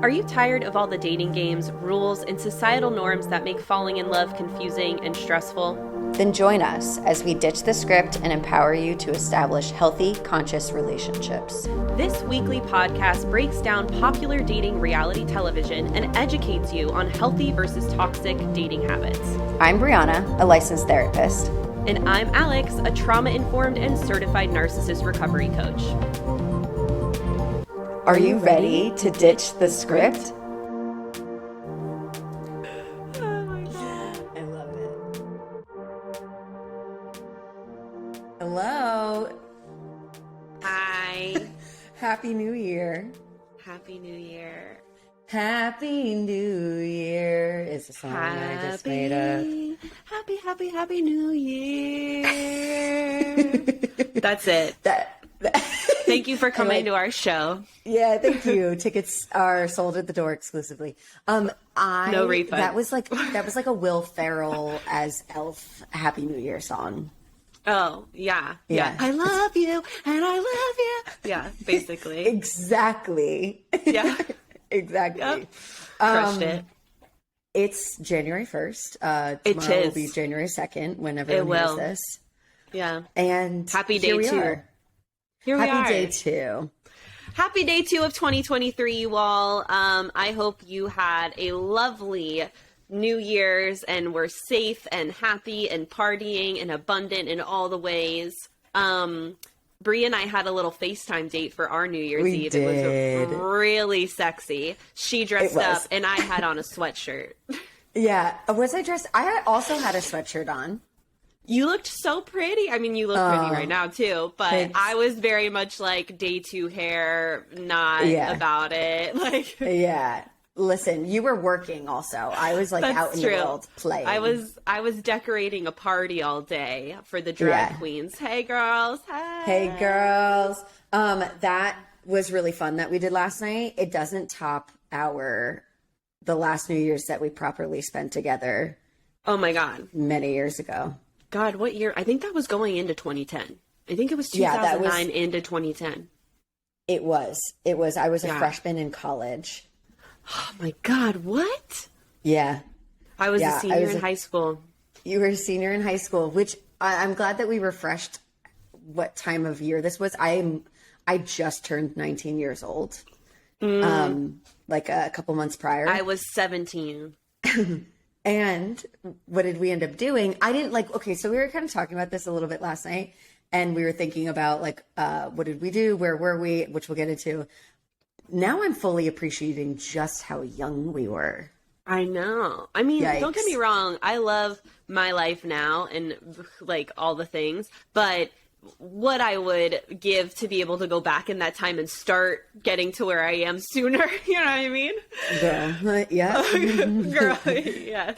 Are you tired of all the dating games, rules, and societal norms that make falling in love confusing and stressful? Then join us as we ditch the script and empower you to establish healthy, conscious relationships. This weekly podcast breaks down popular dating reality television and educates you on healthy versus toxic dating habits. I'm Brianna, a licensed therapist. And I'm Alex, a trauma-informed and certified narcissist recovery coach. Are you ready to ditch the script? Oh my God. I love it. Hello. Hi. Happy New Year. Happy New Year. Happy New Year is the song I just made up. Happy New Year. That's it. Thank you for coming to our show. Yeah, thank you. Tickets are sold at the door exclusively. No refund. That was like a Will Ferrell as Elf Happy New Year song. Oh, yeah. Yeah. I love you and I love you. Yeah, basically. Exactly. Yeah. Exactly. Yep. Crushed it. It's January 1st. It Tomorrow will is. be January 2nd when It everyone hears will. this. Yeah. And Happy here day we two. are. Here we are. Happy day 2. Happy day 2 of 2023, you all. I hope you had a lovely New Year's and were safe and happy and partying and abundant in all the ways. Bree and I had a little FaceTime date for our New Year's We Eve. did. It was really sexy. She dressed It was. up and I had on a sweatshirt. Yeah. Was I dressed? I also had a sweatshirt on. You looked so pretty. I mean, you look pretty right now too, but thanks. I was very much like day 2 hair, not Yeah. about it. Like, Yeah. Listen, you were working also. I was like that's out in true. the world playing. I was decorating a party all day for the drag Yeah. queens. Hey girls. Hey girls. That was really fun that we did last night. It doesn't top the last New Year's that we properly spent together Oh my God. many years ago. God, what year? I think that was going into 2010. I think it was Yeah, that 2009 was- into 2010. It was. I was a Yeah. freshman in college. Oh my God, what? Yeah. I was Yeah, a I senior was in a- high school. You were a senior in high school, which I'm glad that we refreshed what time of year this was. I just turned 19 years old. Like a couple months prior. I was 17. And what did we end up doing? I didn't okay, so we were kind of talking about this a little bit last night, and we were thinking about what did we do? Where were we? Which we'll get into. Now I'm fully appreciating just how young we were. I know. I mean, don't get Yikes. me wrong. I love my life now and like all the things, but what I would give to be able to go back in that time and start getting to where I am sooner. You know what I mean? Girl, yeah. Girl, yes.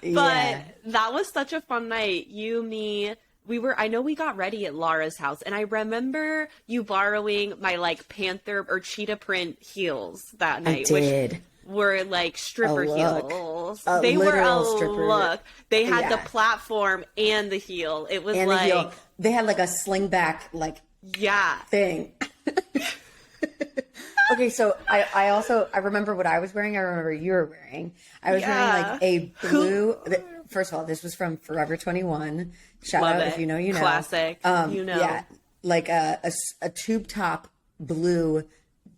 But Yeah. that was such a fun night. You, me, I know we got ready at Laura's house, and I remember you borrowing my like panther or cheetah print heels that night. did. Which were like stripper A look. heels. A They were a literal stripper. look. They had the Yeah. platform and the heel. It was And like, the heel. They had like a sling back yeah. thing. Okay, so I remember what I was wearing. I remember you were wearing. I was wearing like a blue. First of all, this was from Forever 21. Shout Love out it. if you know, you know. Classic. You know. Yeah, like a tube top blue,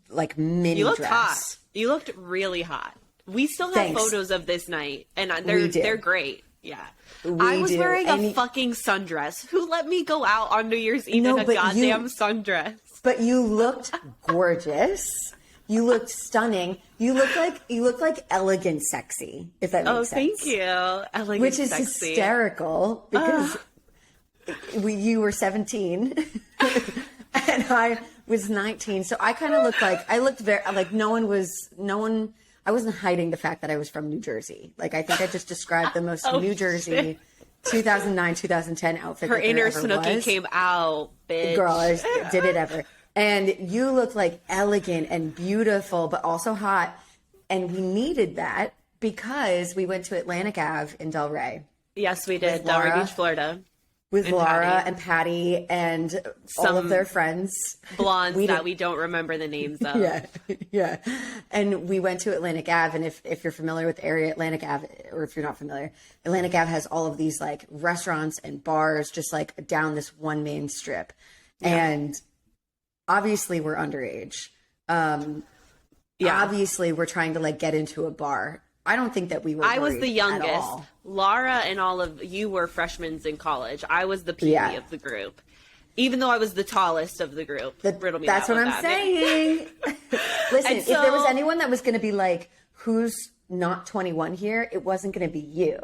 like mini You looked dress. hot. You looked really hot. We still have Thanks. photos of this night, and We do. they're great. Yeah. We I was do. wearing a And fucking sundress. Who let me go out on New Year's Eve No, in a but goddamn sundress? But you looked gorgeous. You looked stunning. You looked like elegant sexy, if that makes Oh, sense. thank you. Elegant, Which is sexy. hysterical because you were 17 and I was 19. So I kind of looked very like I wasn't hiding the fact that I was from New Jersey. Like, I think I just described the most New Jersey 2009, 2010 outfit Her that there inner ever Snooki was. came out, bitch. Girl, I just did it ever. And you look like elegant and beautiful, but also hot. And we needed that because we went to Atlantic Ave in Delray. Yes, we did. Laura. Delray Beach, Florida. with And Laura Patty. and Patty and all Some of their friends. Blondes We that did- we don't remember the names of. Yeah, yeah. And we went to Atlantic Ave, and if you're familiar with the area Atlantic Ave, or if you're not familiar, Atlantic Ave has all of these like restaurants and bars just like down this one main strip. And obviously we're underage. Obviously we're trying to like get into a bar. I don't think that we were I was worried the at youngest. all. Laura and all of you were freshmen in college. I was the peewee Yeah. of the group. Even though I was the tallest of the group. Riddle me That's that what one, I'm Batman. saying. Listen, And if there was so- anyone that was going to be like, who's not 21 here, it wasn't going to be you.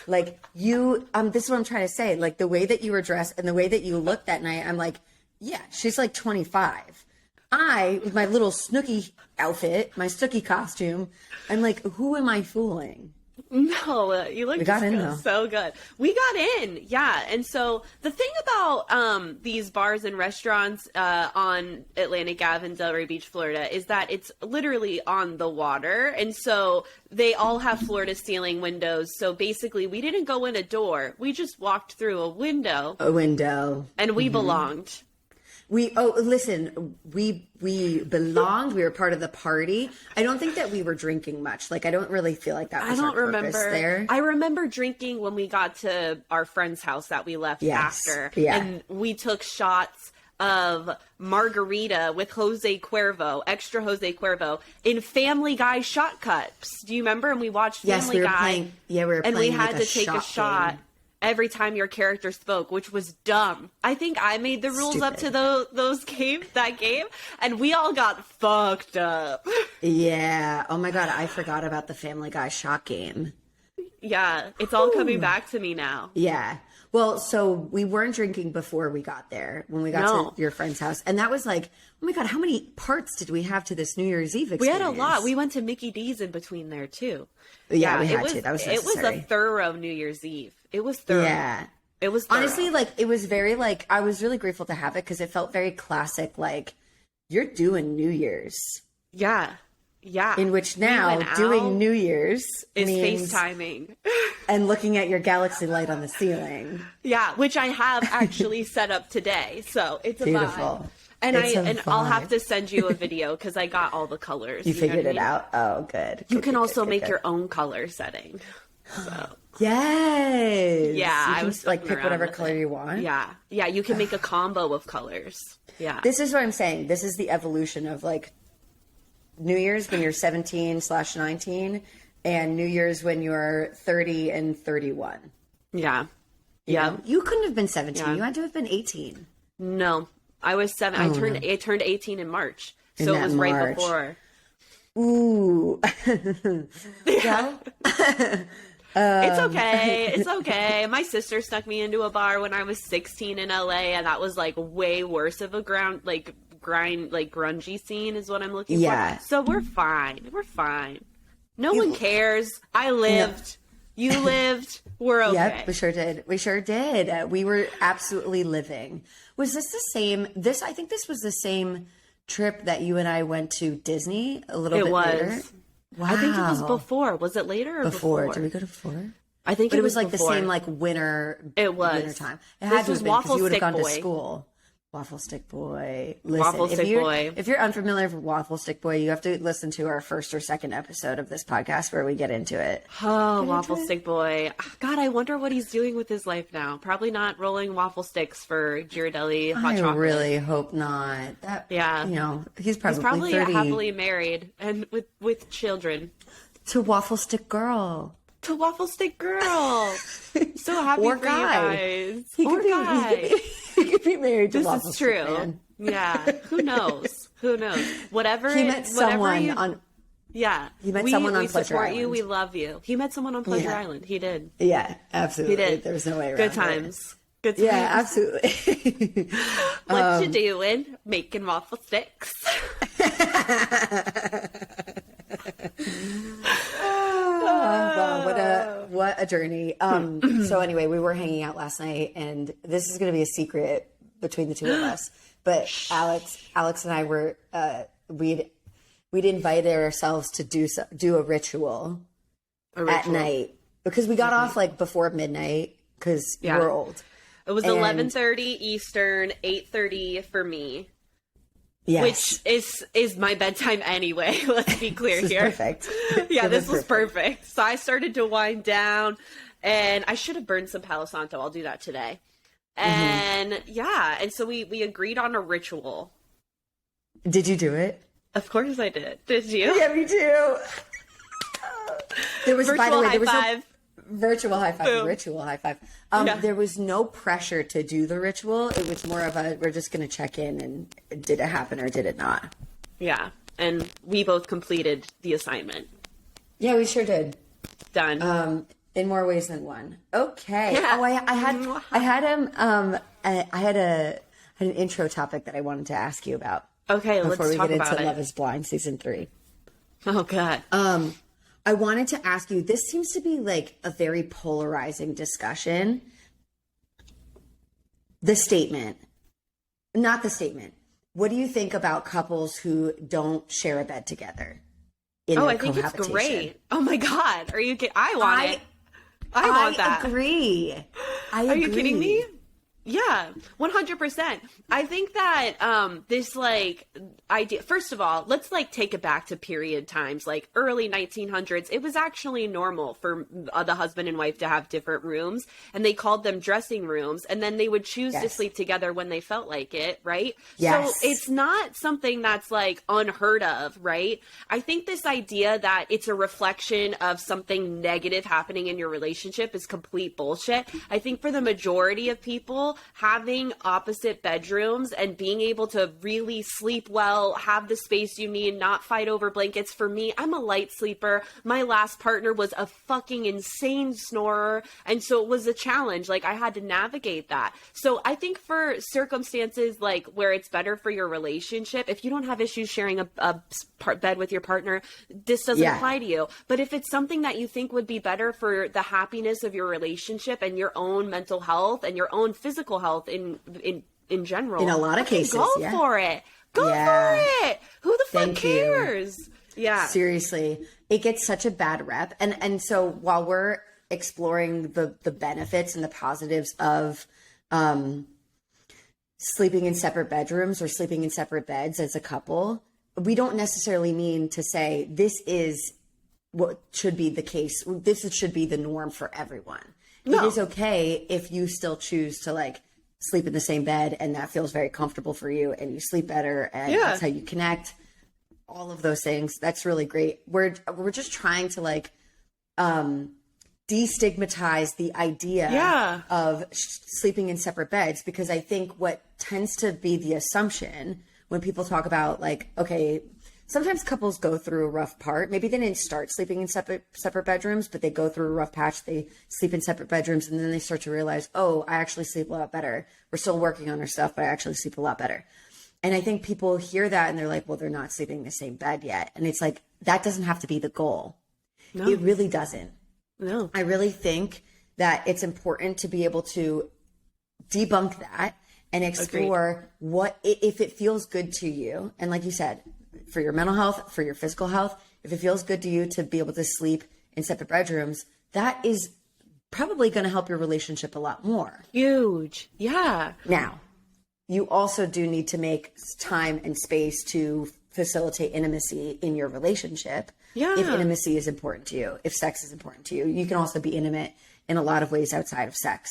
Like you, this is what I'm trying to say. Like the way that you were dressed and the way that you looked that night, I'm like, yeah, she's like 25. I, with my little Snooki outfit, my Snooki costume, I'm like, who am I fooling? No, you look got in, though. so good. We got in, yeah. And so the thing about these bars and restaurants on Atlantic Ave in Delray Beach, Florida, is that it's literally on the water, and so they all have floor to ceiling windows. So basically, we didn't go in a door; we just walked through a window, A window. and we belonged. Listen, we belonged. We were part of the party. I don't think that we were drinking much. Like, I don't really feel like that I was don't our purpose remember. there. I remember drinking when we got to our friend's house that we left Yes. after. Yeah. And we took shots of margarita with Jose Cuervo, extra Jose Cuervo, in Family Guy shot cups. Do you remember? And we watched Yes, Family we were Guy. playing- yeah, we were and playing, we had like, a to take a shot shot game. every time your character spoke, which was dumb. I think I made the rules up to Stupid. that game, and we all got fucked up. Yeah. Oh my God. I forgot about the Family Guy shot game. Yeah, it's all coming back to me now. Yeah. Well, so we weren't drinking before we got there when we got No. to your friend's house. And that was like, oh my God, how many parts did we have to this New Year's Eve We experience? had a lot. We went to Mickey D's in between there too. Yeah, we it had was, to. That was It was a necessary. thorough New Year's Eve. It was thorough. Yeah. It was thorough. Honestly, like, it was very, like, I was really grateful to have it because it felt very classic. Like, you're doing New Year's. yeah, yeah. In which We now went out, doing New Year's is means FaceTiming. and looking at your galaxy light on the ceiling. Yeah, which I have actually set up today, so it's a Beautiful. vibe. And It's a I'll have vibe. to send you a video because I got all the colors. You know figured what I it mean? out. Oh, good. You Good, can good, also good, make good. your own color setting. Yes. Yeah, You I can, was like fucking pick around whatever with color it. you want. Yeah, yeah. You can make a combo of colors. Yeah. This is what I'm saying. This is the evolution of like New Year's when you're 17/19 and New Year's when you're 30 and 31. Yeah. You Yeah. know? You couldn't have been 17. Yeah. You had to have been 18. No, I was 7. I turned 18 in March, In so it that was right March. before. Ooh. Well, It's okay. It's okay. My sister snuck me into a bar when I was 16 in LA, and that was like way worse of a grungy scene is what I'm looking Yeah. for. So we're fine. We're fine. No one cares. I lived. You lived. We're okay. Yep, we sure did. We sure did. We were absolutely living. Was this the same? I think this was the same trip that you and I went to Disney a little It bit was. later. Wow. I think it was before. Was it later or before? Did we go to before? I think But it was like before. the same like winter. It was. winter time. It This had to was have been because Waffle you would have Stick gone to Boy. school. Waffle Stick Boy. Listen, Waffle Stick Boy. If you're unfamiliar with Waffle Stick Boy, you have to listen to our first or second episode of this podcast where we get into it. Oh, Waffle Stick Boy. God, I wonder what he's doing with his life now. Probably not rolling waffle sticks for Ghirardelli hot I chocolate. really hope not. That, Yeah. you know, he's probably, He's probably 30 happily married and with children. to Waffle Stick Girl. To Waffle Stick Girl. So happy Or for guy. you guys. He Or could be- guy. He could be married to This Waffle is Stick true. Man. Yeah. Who knows? Who knows? Whatever. He met whatever someone you, on. Yeah. He met someone on we Pleasure support you. Island. We love you. He met someone on Pleasure Yeah. Island. He did. Yeah, absolutely. He did. There's no way around Good it. times. Good times. Yeah, absolutely. What you doing? Making waffle sticks. Wow, what a journey. So anyway, we were hanging out last night, and this is going to be a secret between the two of us. But Alex and I were we'd invited ourselves to do a ritual at night because we got off like before midnight because Yeah. we're old. It was And- 11:30 Eastern, 8:30 for me, Yes. which is my bedtime anyway. Let's be clear This is here. perfect. Yeah, It this was perfect. So I started to wind down, and I should have burned some Palo Santo. I'll do that today. And yeah, and so we agreed on a ritual. Did you do it? Of course I did. Did you? Yeah, me too. There was, by the Virtual way, high there was five. no virtual high five, Boom. ritual high five. Yeah. There was no pressure to do the ritual. It was more of a, we're just going to check in and did it happen or did it not? Yeah, and we both completed the assignment. Yeah, we sure did. Done. In more ways than one. Okay. Yeah. Oh, I had an intro topic that I wanted to ask you about Okay, before let's we talk get about into it. Love Is Blind season 3. Oh God. I wanted to ask you, this seems to be like a very polarizing discussion. The statement, not the statement. What do you think about couples who don't share a bed together? In Oh, their I think it's cohabitation? great. Oh my God. Are you kidding? I want it. I want that. Agree. I Are agree. you kidding me? Yeah, 100%. I think that this like idea, first of all, let's like take it back to period times, like early 1900s. It was actually normal for the husband and wife to have different rooms, and they called them dressing rooms, and then they would choose to Yes. sleep together when they felt like it, right? Yes. So it's not something that's like unheard of, right? I think this idea that it's a reflection of something negative happening in your relationship is complete bullshit. I think for the majority of people, having opposite bedrooms and being able to really sleep well, have the space you need, not fight over blankets. For me, I'm a light sleeper. My last partner was a fucking insane snorer. And so it was a challenge. Like I had to navigate that. So I think for circumstances like where it's better for your relationship, if you don't have issues sharing a bed with your partner, this doesn't Yeah. apply to you. But if it's something that you think would be better for the happiness of your relationship and your own mental health and your own physical health in general, In a lot of fucking cases, go yeah. for it. Go Yeah. for it. Who the fuck Thank you. cares? Yeah. Seriously, it gets such a bad rep. And so while we're exploring the benefits and the positives of sleeping in separate bedrooms or sleeping in separate beds as a couple, we don't necessarily mean to say this is what should be the case. This should be the norm for everyone. No. It is okay if you still choose to like sleep in the same bed and that feels very comfortable for you and you sleep better and Yeah. that's how you connect. All of those things. That's really great. We're just trying to like destigmatize the idea Yeah. of sleeping in separate beds, because I think what tends to be the assumption when people talk about like, okay, sometimes couples go through a rough part. Maybe they didn't start sleeping in separate bedrooms, but they go through a rough patch. They sleep in separate bedrooms, and then they start to realize, oh, I actually sleep a lot better. We're still working on our stuff, but I actually sleep a lot better. And I think people hear that and they're like, well, they're not sleeping in the same bed yet. And it's like, that doesn't have to be the goal. No. It really doesn't. No. I really think that it's important to be able to debunk that and explore what, if it feels good to you. And like you said, for your mental health, for your physical health, if it feels good to you to be able to sleep in separate bedrooms, that is probably going to help your relationship a lot more. Huge. Yeah. Now, you also do need to make time and space to facilitate intimacy in your relationship. Yeah. If intimacy is important to you, if sex is important to you, you can also be intimate in a lot of ways outside of sex.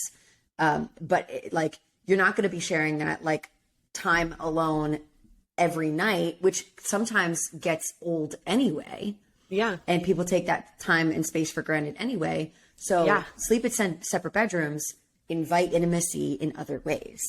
But like, you're not going to be sharing that like time alone every night, which sometimes gets old anyway. Yeah. And people take that time and space for granted anyway. So Yeah. sleep in separate bedrooms, invite intimacy in other ways.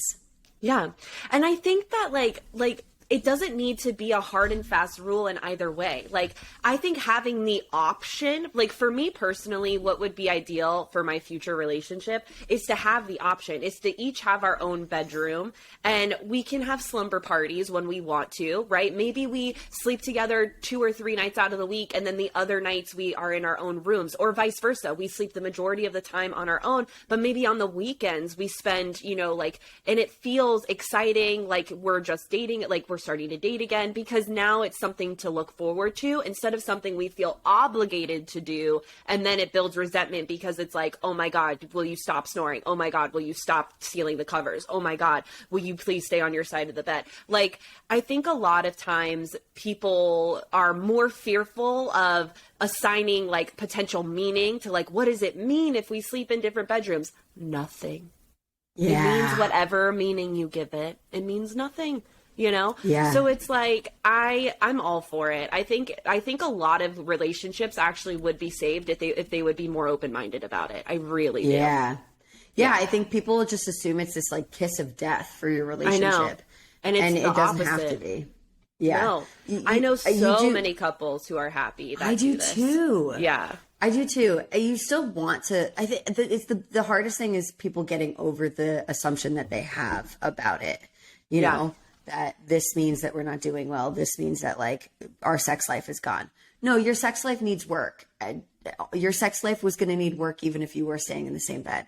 Yeah. And I think that like it doesn't need to be a hard and fast rule in either way. Like, I think having the option, like for me personally, what would be ideal for my future relationship is to have the option, is to each have our own bedroom, and we can have slumber parties when we want to, right? Maybe we sleep together 2 or 3 nights out of the week, and then the other nights we are in our own rooms, or vice versa. We sleep the majority of the time on our own, but maybe on the weekends we spend, like, and it feels exciting, like we're just dating, like we're starting to date again, because now it's something to look forward to instead of something we feel obligated to do. And then it builds resentment because it's like, oh my God, will you stop snoring? Oh my God, will you stop stealing the covers? Oh my God, will you please stay on your side of the bed? Like, I think a lot of times people are more fearful of assigning like potential meaning to like, what does it mean if we sleep in different bedrooms? Nothing. Yeah. It means whatever meaning you give it. It means nothing, you know? Yeah. So it's like, I'm all for it. I think a lot of relationships actually would be saved if they would be more open-minded about it. I really do. Yeah. Yeah, I think people just assume it's this like kiss of death for your relationship. I know. And it's the it doesn't opposite. have to be. Yeah. No. You- I know you so do- many couples who are happy that I do this. too. Yeah. I do too. You still want to. I think it's the hardest thing is people getting over the assumption that they have about it. You know, that this means that we're not doing well. This means that like our sex life is gone. No, your sex life needs work. Your sex life was going to need work even if you were staying in the same bed.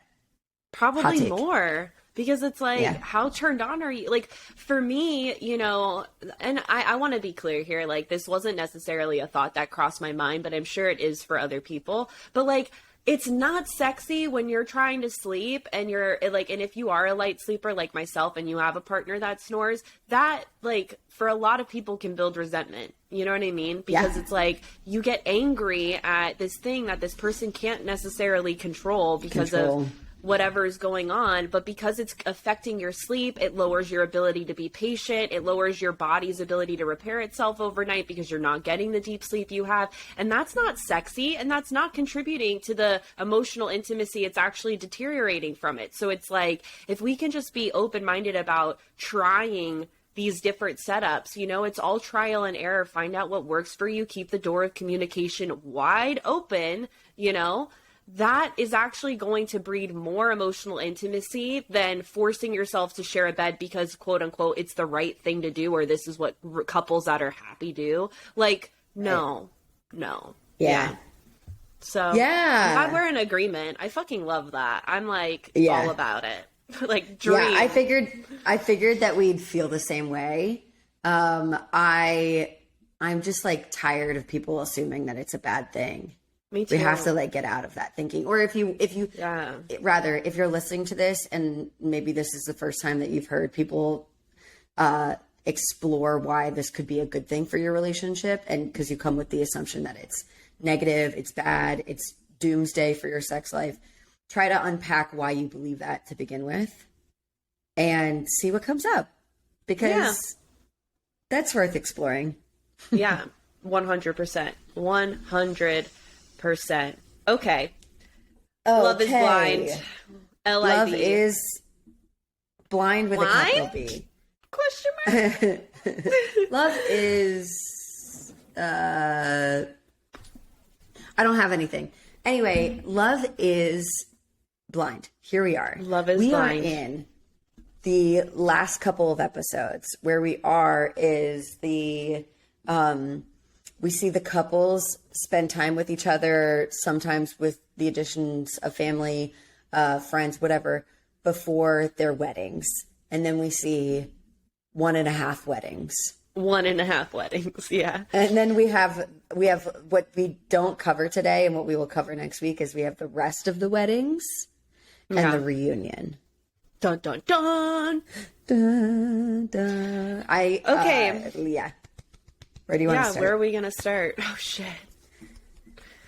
Hot Probably take. more, because it's like, Yeah. how turned on are you? Like, for me, you know, and I want to be clear here, like, this wasn't necessarily a thought that crossed my mind, but I'm sure it is for other people. But like, it's not sexy when you're trying to sleep and you're like, and if you are a light sleeper like myself and you have a partner that snores, that like for a lot of people can build resentment. You know what I mean? Because it's like you get angry at this thing that this person can't necessarily control because of whatever is going on, but because it's affecting your sleep, it lowers your ability to be patient. It lowers your body's ability to repair itself overnight because you're not getting the deep sleep you have. And that's not sexy, and that's not contributing to the emotional intimacy. It's actually deteriorating from it. So it's like, if we can just be open-minded about trying these different setups, you know, it's all trial and error. Find out what works for you. Keep the door of communication wide open, you know, that is actually going to breed more emotional intimacy than forcing yourself to share a bed because, quote unquote, it's the right thing to do, or this is what couples that are happy do. Like, no. Yeah. So, Yeah. I'm glad we're in agreement. I fucking love that. I'm like Yeah. all about it. Like, dream. Yeah, I figured that we'd feel the same way. I'm just like tired of people assuming that it's a bad thing. Me too. We have to like get out of that thinking. Or if you rather, if you're listening to this and maybe this is the first time that you've heard people explore why this could be a good thing for your relationship, and because you come with the assumption that it's negative, it's bad, it's doomsday for your sex life, try to unpack why you believe that to begin with and see what comes up, because that's worth exploring. Yeah, 100%. 100%. Okay. Love is blind. L-I-V. Love is blind with Blind? a capital B. Question mark? Love is I don't have anything. Anyway, love is blind. Here we are. Love is we blind. are in the last couple of episodes. Where we are is the we see the couples spend time with each other, sometimes with the additions of family, friends, whatever, before their weddings. And then we see 1.5 weddings. 1.5 weddings, yeah. And then we have what we don't cover today and what we will cover next week is we have the rest of the weddings and the reunion. Dun, dun, dun. Dun, dun. Okay. Yeah. Where do you want to Yeah, start? where are we going to start? Oh, shit.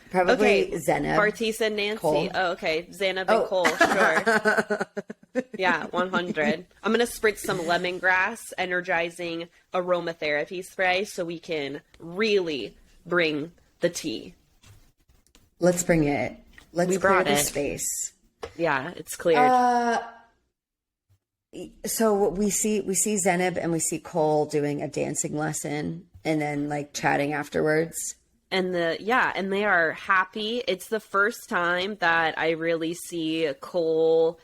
Probably Okay, Zeneb. Bartiz and Nancy. Cole. Oh, okay. Zanab and Cole, sure. Yeah, 100. I'm going to spritz some lemongrass energizing aromatherapy spray so we can really bring the tea. Let's bring it. Let's We clear brought the it. space. Yeah, it's cleared. So we see Zeneb and we see Cole doing a dancing lesson and then like chatting afterwards. And they are happy. It's the first time that I really see Cole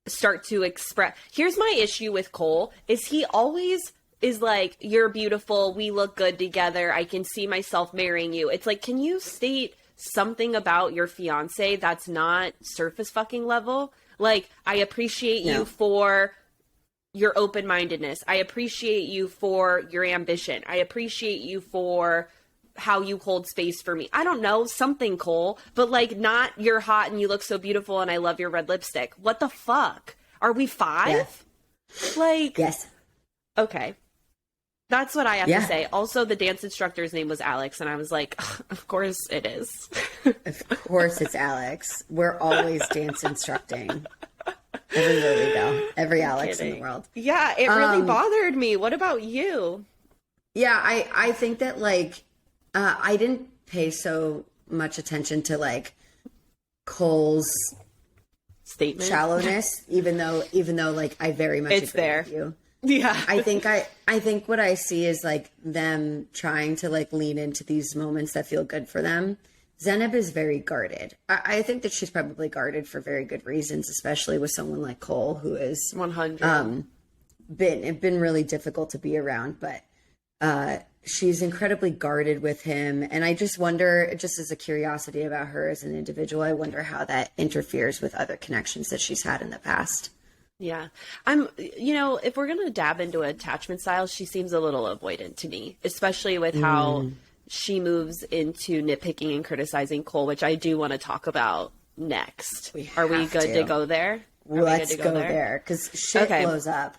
start to express. Here's my issue with Cole is he always is like, you're beautiful, we look good together, I can see myself marrying you. It's like, can you state something about your fiance that's not surface fucking level? Like, I appreciate you for your open-mindedness. I appreciate you for your ambition. I appreciate you for how you hold space for me. I don't know, something, Cole, but like not you're hot and you look so beautiful and I love your red lipstick. What the fuck? Are we 5? Yes. Like, Yes. Okay. That's what I have Yeah. to say. Also, the dance instructor's name was Alex, and I was like, of course it is. Of course it's Alex. We're always dance instructing. Everywhere we go. Every Alex in the world. Yeah, it really bothered me. What about you? Yeah, I think that like I didn't pay so much attention to like Cole's Statement. shallowness, even though like I very much It's agree there. with you. Yeah. I think what I see is like them trying to like lean into these moments that feel good for them. Zeneb is very guarded. I think that she's probably guarded for very good reasons, especially with someone like Cole, who is 100. been really difficult to be around, but she's incredibly guarded with him. And I just wonder, just as a curiosity about her as an individual, I wonder how that interferes with other connections that she's had in the past. Yeah. If we're going to dab into attachment styles, she seems a little avoidant to me, especially with how she moves into nitpicking and criticizing Cole, which I do want to talk about next. Are we have good to go there? Let's go there, because shit blows up.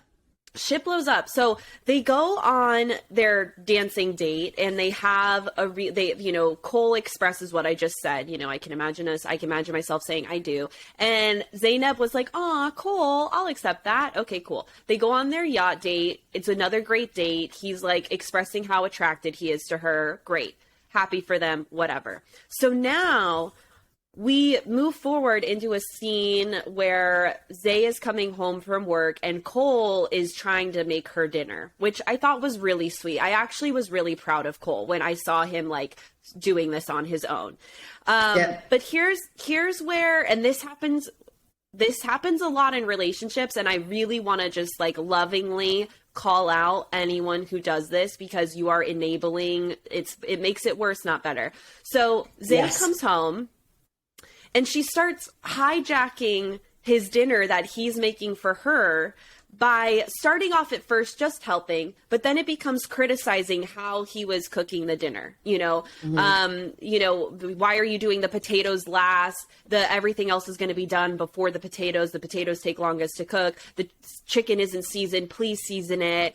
Shit blows up. So they go on their dancing date and they have Cole expresses what I just said. I can imagine myself saying I do. And Zeynep was like, "Aw, Cole, I'll accept that." Okay, cool. They go on their yacht date. It's another great date. He's like expressing how attracted he is to her. Great. Happy for them, whatever. So now we move forward into a scene where Zay is coming home from work and Cole is trying to make her dinner, which I thought was really sweet. I actually was really proud of Cole when I saw him like doing this on his own. But here's where, and this happens a lot in relationships, and I really want to just like lovingly call out anyone who does this, because you are enabling. It makes it worse, not better. So Zay comes home and she starts hijacking his dinner that he's making for her by starting off at first just helping, but then it becomes criticizing how he was cooking the dinner. Why are you doing the potatoes last? Everything else is going to be done before the potatoes. The potatoes take longest to cook. The chicken isn't seasoned. Please season it.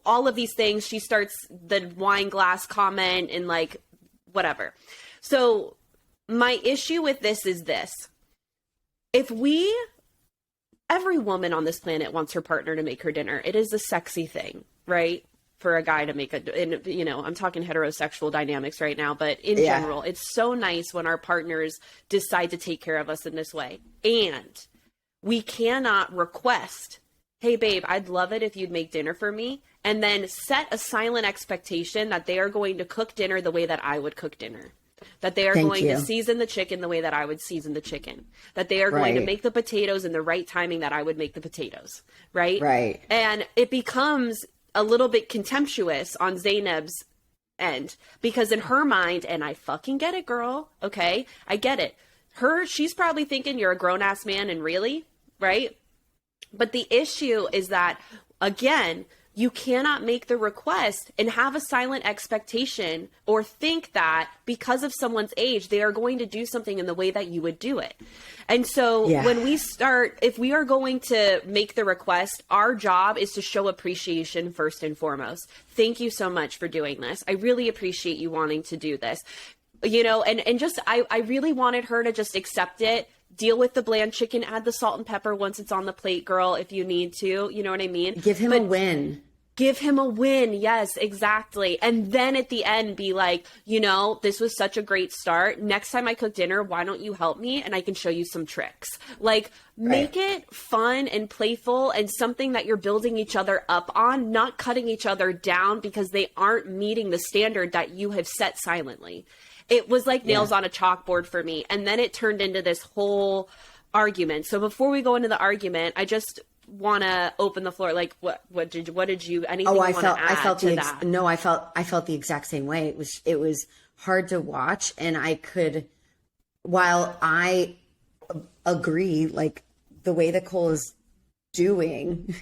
All of these things. She starts the wine glass comment and like whatever. So my issue with this is this. Every woman on this planet wants her partner to make her dinner. It is a sexy thing, right? For a guy to make I'm talking heterosexual dynamics right now, but in general, it's so nice when our partners decide to take care of us in this way. And we cannot request, "Hey babe, I'd love it if you'd make dinner for me," and then set a silent expectation that they are going to cook dinner the way that I would cook dinner. That they are going to season the chicken the way that I would season the chicken. That they are going to make the potatoes in the right timing that I would make the potatoes. Right? Right. And it becomes a little bit contemptuous on Zeynep's end. Because in her mind, and I fucking get it, girl. Okay? I get it. She's probably thinking you're a grown-ass man and really? Right? But the issue is that, again, you cannot make the request and have a silent expectation or think that because of someone's age, they are going to do something in the way that you would do it. And so when if we are going to make the request, our job is to show appreciation first and foremost. Thank you so much for doing this. I really appreciate you wanting to do this. And just, I really wanted her to just accept it. Deal with the bland chicken, add the salt and pepper once it's on the plate, girl, if you need to. You know what I mean? Give him a win. Give him a win. Yes, exactly. And then at the end be like, this was such a great start. Next time I cook dinner, why don't you help me? And I can show you some tricks. Like, make it fun and playful and something that you're building each other up on, not cutting each other down because they aren't meeting the standard that you have set silently. It was like nails on a chalkboard for me. And then it turned into this whole argument. So before we go into the argument, I just want to open the floor. Like, what did you, anything you want to add to that? No, I felt the exact same way. It was hard to watch. And while I agree, like the way that Cole is doing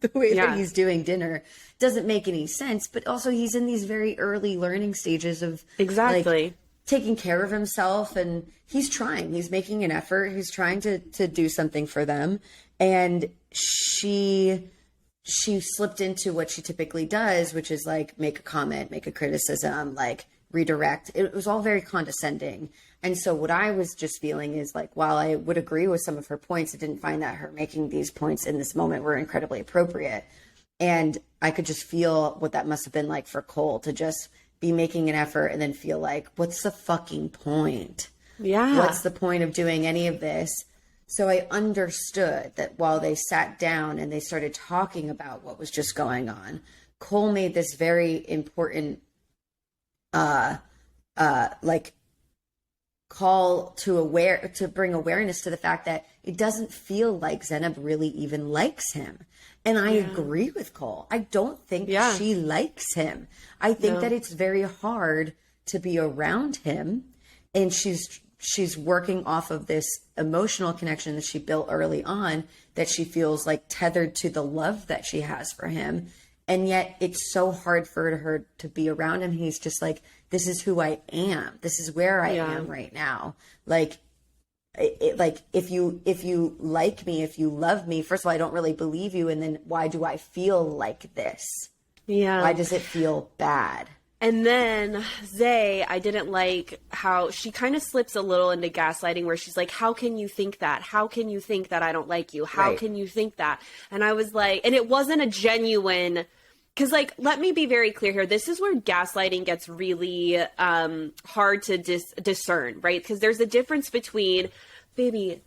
the way Yeah. that he's doing dinner doesn't make any sense. But also he's in these very early learning stages of Exactly. like taking care of himself, and he's trying, he's making an effort, he's trying to do something for them. And she slipped into what she typically does, which is like make a comment, make a criticism, like redirect. It was all very condescending. And so what I was just feeling is like, while I would agree with some of her points, I didn't find that her making these points in this moment were incredibly appropriate. And I could just feel what that must have been like for Cole to just be making an effort and then feel like, what's the fucking point? Yeah. What's the point of doing any of this? So I understood that while they sat down and they started talking about what was just going on, Cole made this very important like call to bring awareness to the fact that it doesn't feel like Zenab really even likes him. And I agree with Cole. I don't think she likes him. I think that it's very hard to be around him, and she's working off of this emotional connection that she built early on, that she feels like tethered to the love that she has for him. And yet it's so hard for her to be around him. He's just like, this is who I am. This is where I am right now. Like, like if you like me, if you love me, first of all, I don't really believe you. And then why do I feel like this? Yeah. Why does it feel bad? And then Zay, I didn't like how she kind of slips a little into gaslighting, where she's like, how can you think that? How can you think that I don't like you? How can you think that? And I was like, and it wasn't a genuine, because like, let me be very clear here. This is where gaslighting gets really hard to discern, right? Because there's a difference between, baby,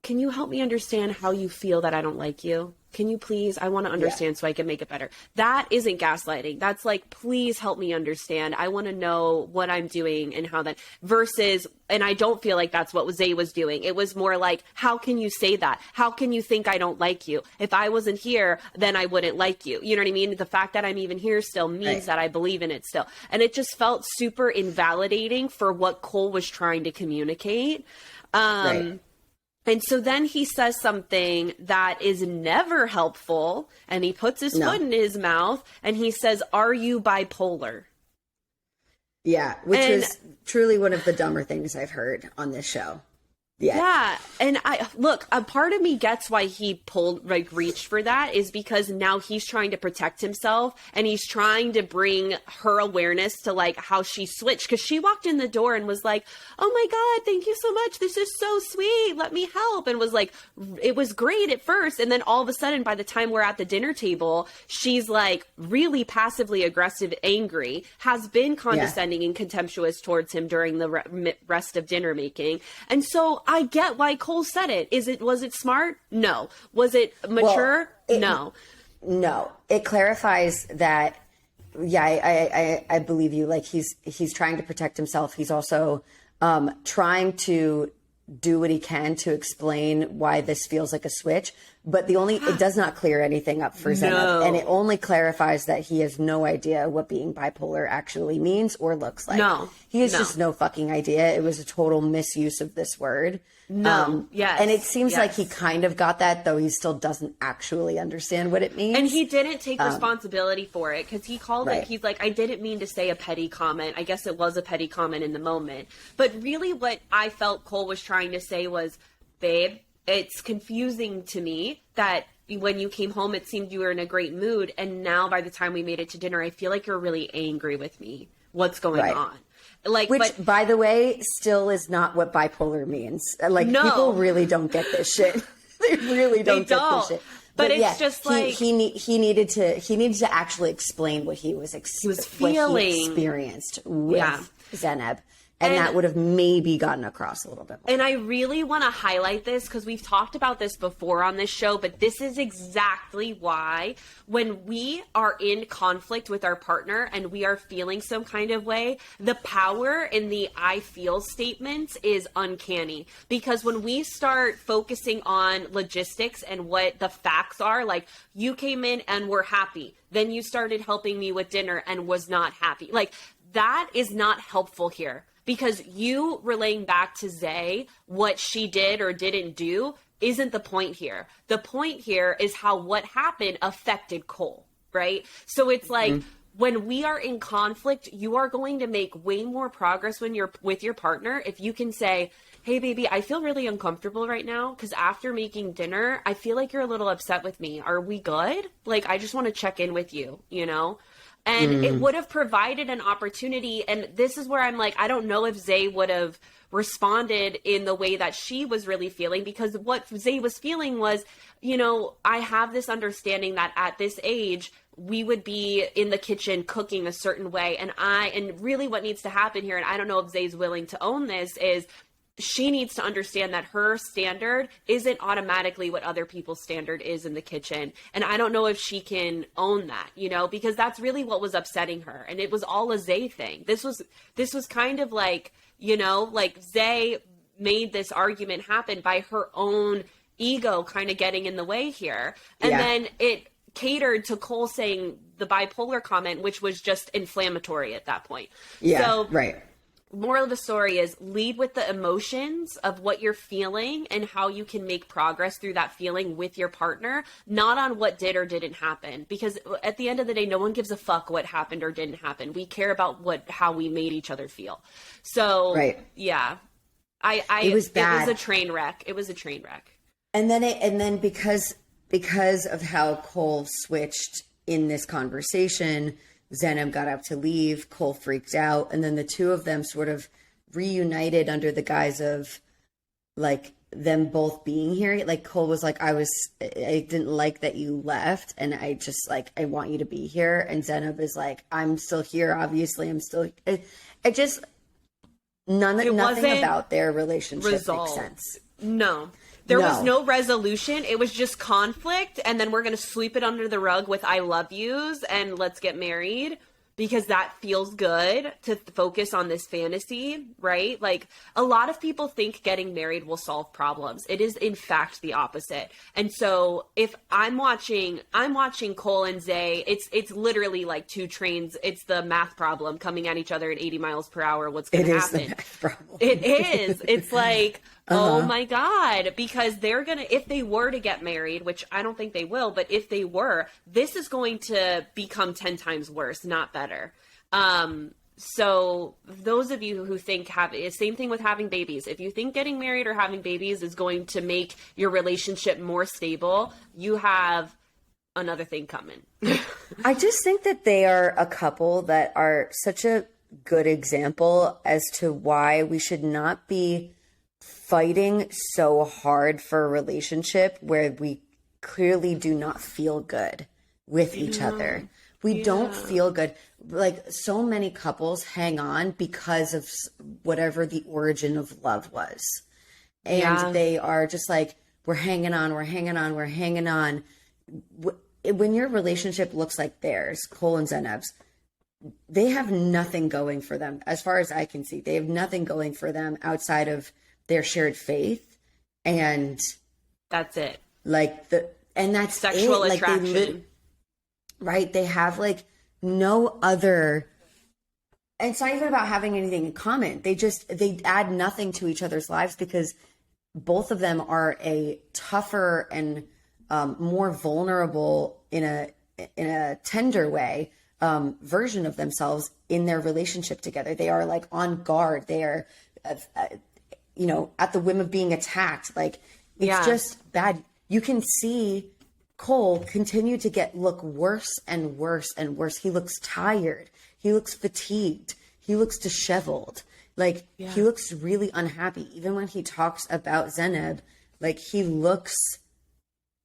can you help me understand how you feel that I don't like you? Can you please? I want to understand so I can make it better. That isn't gaslighting. That's like, please help me understand. I want to know what I'm doing and how that versus, and I don't feel like that's what Zay was doing. It was more like, how can you say that? How can you think I don't like you? If I wasn't here, then I wouldn't like you. You know what I mean? The fact that I'm even here still means that I believe in it still. And it just felt super invalidating for what Cole was trying to communicate. And so then he says something that is never helpful, and he puts his foot in his mouth, and he says, are you bipolar? Yeah, which was truly one of the dumber things I've heard on this show. Yeah. And a part of me gets why he reached for that, is because now he's trying to protect himself, and he's trying to bring her awareness to like how she switched. Cause she walked in the door and was like, oh my God, thank you so much. This is so sweet. Let me help. And was like, it was great at first. And then all of a sudden, by the time we're at the dinner table, she's like really passively aggressive, angry, has been condescending and contemptuous towards him during the rest of dinner making. And so I get why Cole said it. Was it smart? No. Was it mature? No. No. It clarifies that, I believe you. Like he's trying to protect himself. He's also trying to do what he can to explain why this feels like a switch. But it does not clear anything up for Zenab. And it only clarifies that he has no idea what being bipolar actually means or looks like. He has just no fucking idea. It was a total misuse of this word. And it seems like he kind of got that, though he still doesn't actually understand what it means. And he didn't take responsibility for it, because he called it, he's like, I didn't mean to say a petty comment. I guess it was a petty comment in the moment. But really what I felt Cole was trying to say was, babe, it's confusing to me that when you came home, it seemed you were in a great mood. And now by the time we made it to dinner, I feel like you're really angry with me. What's going on? Which, by the way, still is not what bipolar means. Like, people really don't get this shit. They really don't get this shit. But it's just like he needed to actually explain what he was feeling, what he experienced with Zenab. And that would have maybe gotten across a little bit more. And I really want to highlight this, because we've talked about this before on this show, but this is exactly why when we are in conflict with our partner and we are feeling some kind of way, the power in the I feel statements is uncanny. Because when we start focusing on logistics and what the facts are, like you came in and were happy, then you started helping me with dinner and was not happy. Like that is not helpful here. Because you relaying back to Zay what she did or didn't do isn't the point here. The point here is how what happened affected Cole, right? So it's like, when we are in conflict, you are going to make way more progress when you're with your partner if you can say, hey, baby, I feel really uncomfortable right now because after making dinner, I feel like you're a little upset with me. Are we good? Like, I just want to check in with you, you know? And it would have provided an opportunity. And this is where I'm like, I don't know if Zay would have responded in the way that she was really feeling, because what Zay was feeling was, you know, I have this understanding that at this age, we would be in the kitchen cooking a certain way. And really what needs to happen here, and I don't know if Zay's willing to own this, is she needs to understand that her standard isn't automatically what other people's standard is in the kitchen. And I don't know if she can own that, you know, because that's really what was upsetting her. And it was all a Zay thing. This was kind of like, you know, like Zay made this argument happen by her own ego kind of getting in the way here. And then it catered to Cole saying the bipolar comment, which was just inflammatory at that point. Yeah, so, right. Moral of the story is lead with the emotions of what you're feeling and how you can make progress through that feeling with your partner, not on what did or didn't happen. Because at the end of the day, no one gives a fuck what happened or didn't happen. We care about how we made each other feel. So, yeah, it was bad. It was a train wreck. It was a train wreck. And then because of how Cole switched in this conversation, Zanab got up to leave, Cole freaked out, and then the two of them sort of reunited under the guise of like them both being here. Like Cole was like, I didn't like that you left, and I just like, I want you to be here. And Zanab is like, I'm still here, obviously I'm still, it just, nothing about their relationship makes sense. No. There was no resolution. It was just conflict. And then we're going to sweep it under the rug with I love yous and let's get married, because that feels good to focus on this fantasy, right? Like, a lot of people think getting married will solve problems. It is in fact the opposite. And so if I'm watching Cole and Zay, it's literally like two trains. It's the math problem coming at each other at 80 miles per hour. What's going to happen? It is the math problem. It is. It's like, oh my God, because if they were to get married, which I don't think they will, but if they were, this is going to become 10 times worse, not better. So those of you who think same thing with having babies, if you think getting married or having babies is going to make your relationship more stable, you have another thing coming. I just think that they are a couple that are such a good example as to why we should not be fighting so hard for a relationship where we clearly do not feel good with each other. We don't feel good. Like, so many couples hang on because of whatever the origin of love was. And they are just like, we're hanging on. When your relationship looks like theirs, Cole and Zanab's, they have nothing going for them. As far as I can see, they have nothing going for them outside of their shared faith, and that's it. And that's sexual attraction. Right? They have like no other, and it's not even about having anything in common. They add nothing to each other's lives because both of them are a tougher and more vulnerable in a tender way version of themselves in their relationship together. They are like on guard. They are at the whim of being attacked. Like, it's just bad. You can see Cole continue to look worse and worse and worse. He looks tired. He looks fatigued. He looks disheveled. Like, he looks really unhappy. Even when he talks about Zanab, like, he looks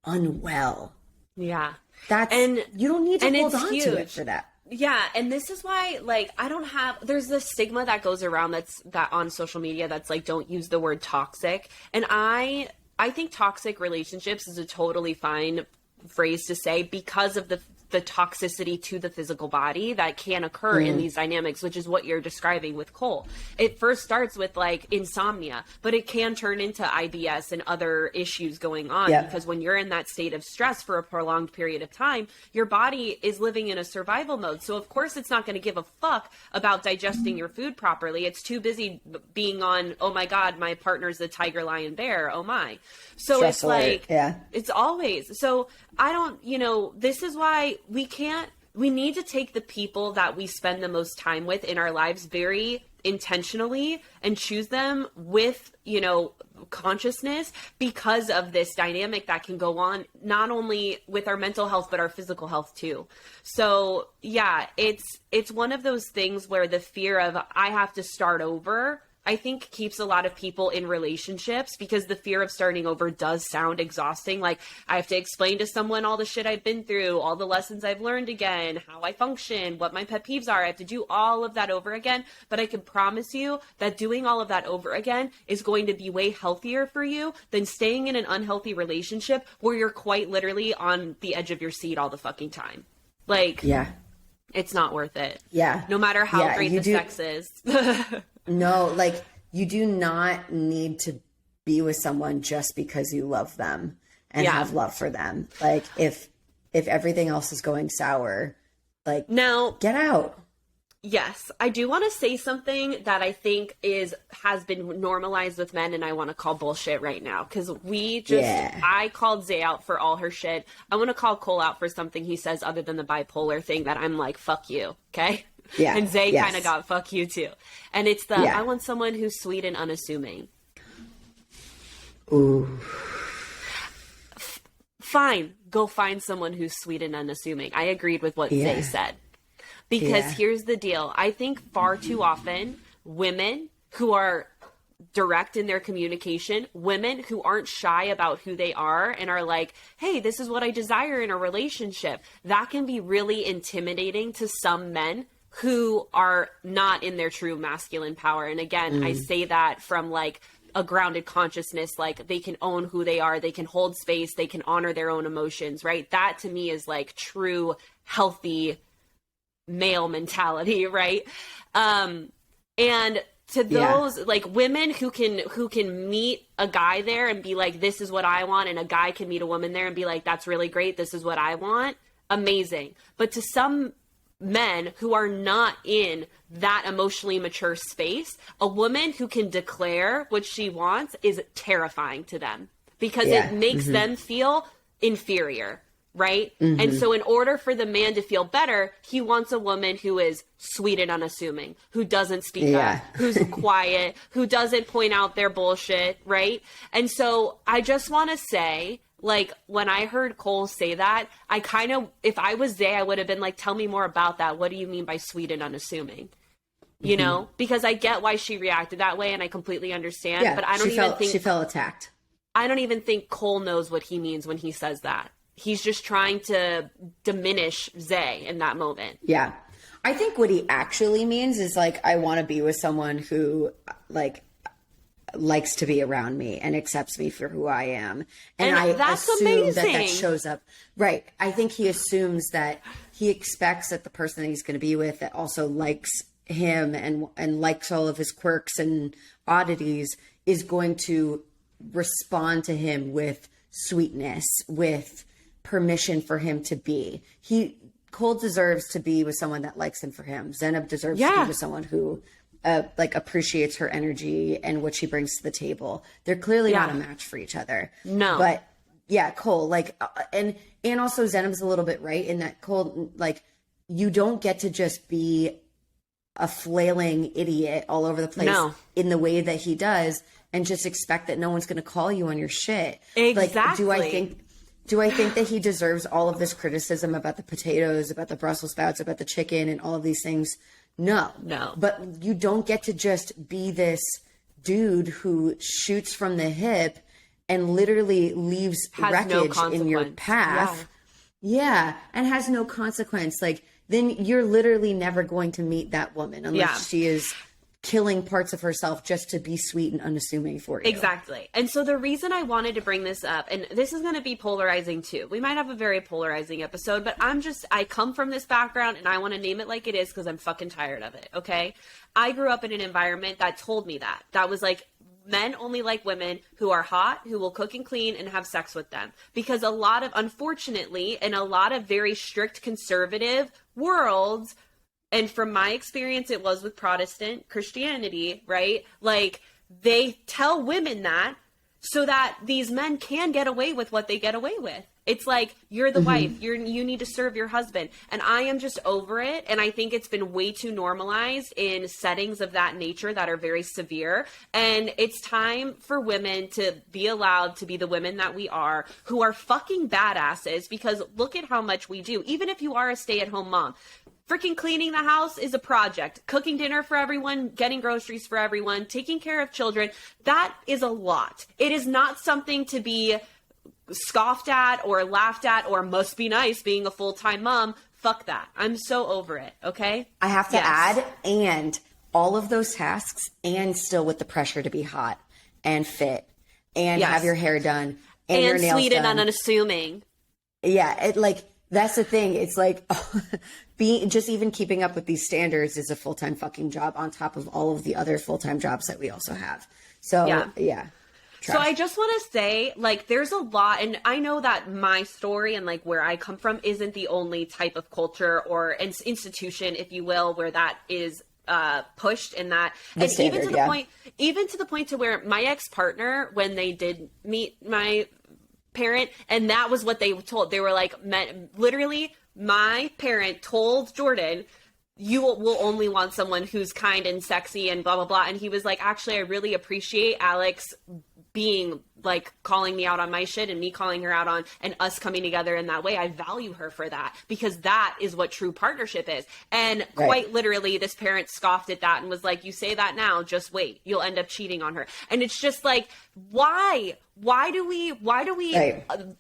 unwell. Yeah. You don't need to hold on to it for that. Yeah, and this is why, like, there's this stigma that goes around that on social media that's like, don't use the word toxic. And I think toxic relationships is a totally fine phrase to say because of the the toxicity to the physical body that can occur in these dynamics, which is what you're describing with Cole. It first starts with like insomnia, but it can turn into IBS and other issues going on because when you're in that state of stress for a prolonged period of time, your body is living in a survival mode. So of course it's not going to give a fuck about digesting your food properly. It's too busy being on, oh my God, my partner's a tiger, lion, bear. Oh my. So Stress it's alert. like, it's always, so I don't, this is why we need to take the people that we spend the most time with in our lives very intentionally and choose them with, consciousness, because of this dynamic that can go on not only with our mental health, but our physical health too. So yeah, it's one of those things where the fear of I have to start over, I think keeps a lot of people in relationships, because the fear of starting over does sound exhausting. Like I have to explain to someone all the shit I've been through, all the lessons I've learned again, how I function, what my pet peeves are. I have to do all of that over again. But I can promise you that doing all of that over again is going to be way healthier for you than staying in an unhealthy relationship where you're quite literally on the edge of your seat all the fucking time. Like, it's not worth it. No matter how great the sex is. No, like you do not need to be with someone just because you love them and have love for them. Like if everything else is going sour, like now get out. Yes, I do want to say something that I think has been normalized with men, and I want to call bullshit right now, because I called Zay out for all her shit. I want to call Cole out for something he says other than the bipolar thing that I'm like, fuck you, okay? Yeah. And Zay kind of got fuck you too. And it's I want someone who's sweet and unassuming. Ooh. Fine, go find someone who's sweet and unassuming. I agreed with what Zay said. Because here's the deal. I think far too often women who are direct in their communication, women who aren't shy about who they are and are like, hey, this is what I desire in a relationship, that can be really intimidating to some men who are not in their true masculine power. And again, I say that from like a grounded consciousness, like they can own who they are, they can hold space, they can honor their own emotions, right? That to me is like true, healthy male mentality, right? And to those like women who can meet a guy there and be like, this is what I want, and a guy can meet a woman there and be like, that's really great, this is what I want, amazing. But to some men who are not in that emotionally mature space, a woman who can declare what she wants is terrifying to them, because it makes them feel inferior, right? And so in order for the man to feel better, he wants a woman who is sweet and unassuming, who doesn't speak up, who's quiet, who doesn't point out their bullshit, right? And so I just want to say, like, when I heard Cole say that, I kind of, if I was Zay, I would have been like, tell me more about that. What do you mean by sweet and unassuming? You know, because I get why she reacted that way and I completely understand, but I don't even think she felt attacked. I don't even think Cole knows what he means when he says that. He's just trying to diminish Zay in that moment. Yeah. I think what he actually means is like, I want to be with someone who like likes to be around me and accepts me for who I am. And I that's assume amazing. that shows up. Right. I think he assumes that he expects that the person that he's going to be with that also likes him and likes all of his quirks and oddities is going to respond to him with sweetness, with permission for him to be. Cole deserves to be with someone that likes him for him. Zenab deserves to be with someone who like appreciates her energy and what she brings to the table. They're clearly not a match for each other. No. But yeah, Cole, like, and also Zenab's a little bit right in that Cole, like, you don't get to just be a flailing idiot all over the place in the way that he does and just expect that no one's going to call you on your shit. Exactly. Like, do I think that he deserves all of this criticism about the potatoes, about the Brussels sprouts, about the chicken and all of these things? No. But you don't get to just be this dude who shoots from the hip and literally leaves wreckage in your path. Yeah. And has no consequence. Like, then you're literally never going to meet that woman unless she is killing parts of herself just to be sweet and unassuming for you. Exactly. And so the reason I wanted to bring this up, and this is going to be polarizing too. We might have a very polarizing episode, but I come from this background and I want to name it like it is because I'm fucking tired of it. Okay. I grew up in an environment that told me that was like, men only like women who are hot, who will cook and clean and have sex with them. Because unfortunately, in a lot of very strict conservative worlds, and from my experience, it was with Protestant Christianity, right? Like, they tell women that so that these men can get away with what they get away with. It's like, you're the wife, you need to serve your husband. And I am just over it. And I think it's been way too normalized in settings of that nature that are very severe. And it's time for women to be allowed to be the women that we are, who are fucking badasses, because look at how much we do. Even if you are a stay-at-home mom, freaking cleaning the house is a project. Cooking dinner for everyone, getting groceries for everyone, taking care of children, that is a lot. It is not something to be scoffed at or laughed at or must be nice being a full-time mom. Fuck that. I'm so over it, okay? I have to add, and all of those tasks, and still with the pressure to be hot and fit and have your hair done and your nails sweet done. and unassuming. Yeah, that's the thing. It's like just even keeping up with these standards is a full-time fucking job on top of all of the other full-time jobs that we also have. So yeah. So I just want to say, like, there's a lot, and I know that my story and like where I come from isn't the only type of culture or institution, if you will, where that is pushed, and that, and standard, even to the point to where my ex-partner, when they did meet my parent, and that was what they told, they were like, literally, my parent told Jordan, you will only want someone who's kind and sexy and blah blah blah. And he was like, actually, I really appreciate Alex being like calling me out on my shit and me calling her out on, and us coming together in that way. I value her for that, because that is what true partnership is. And quite literally, this parent scoffed at that and was like, you say that now, just wait, you'll end up cheating on her. And it's just like, why do we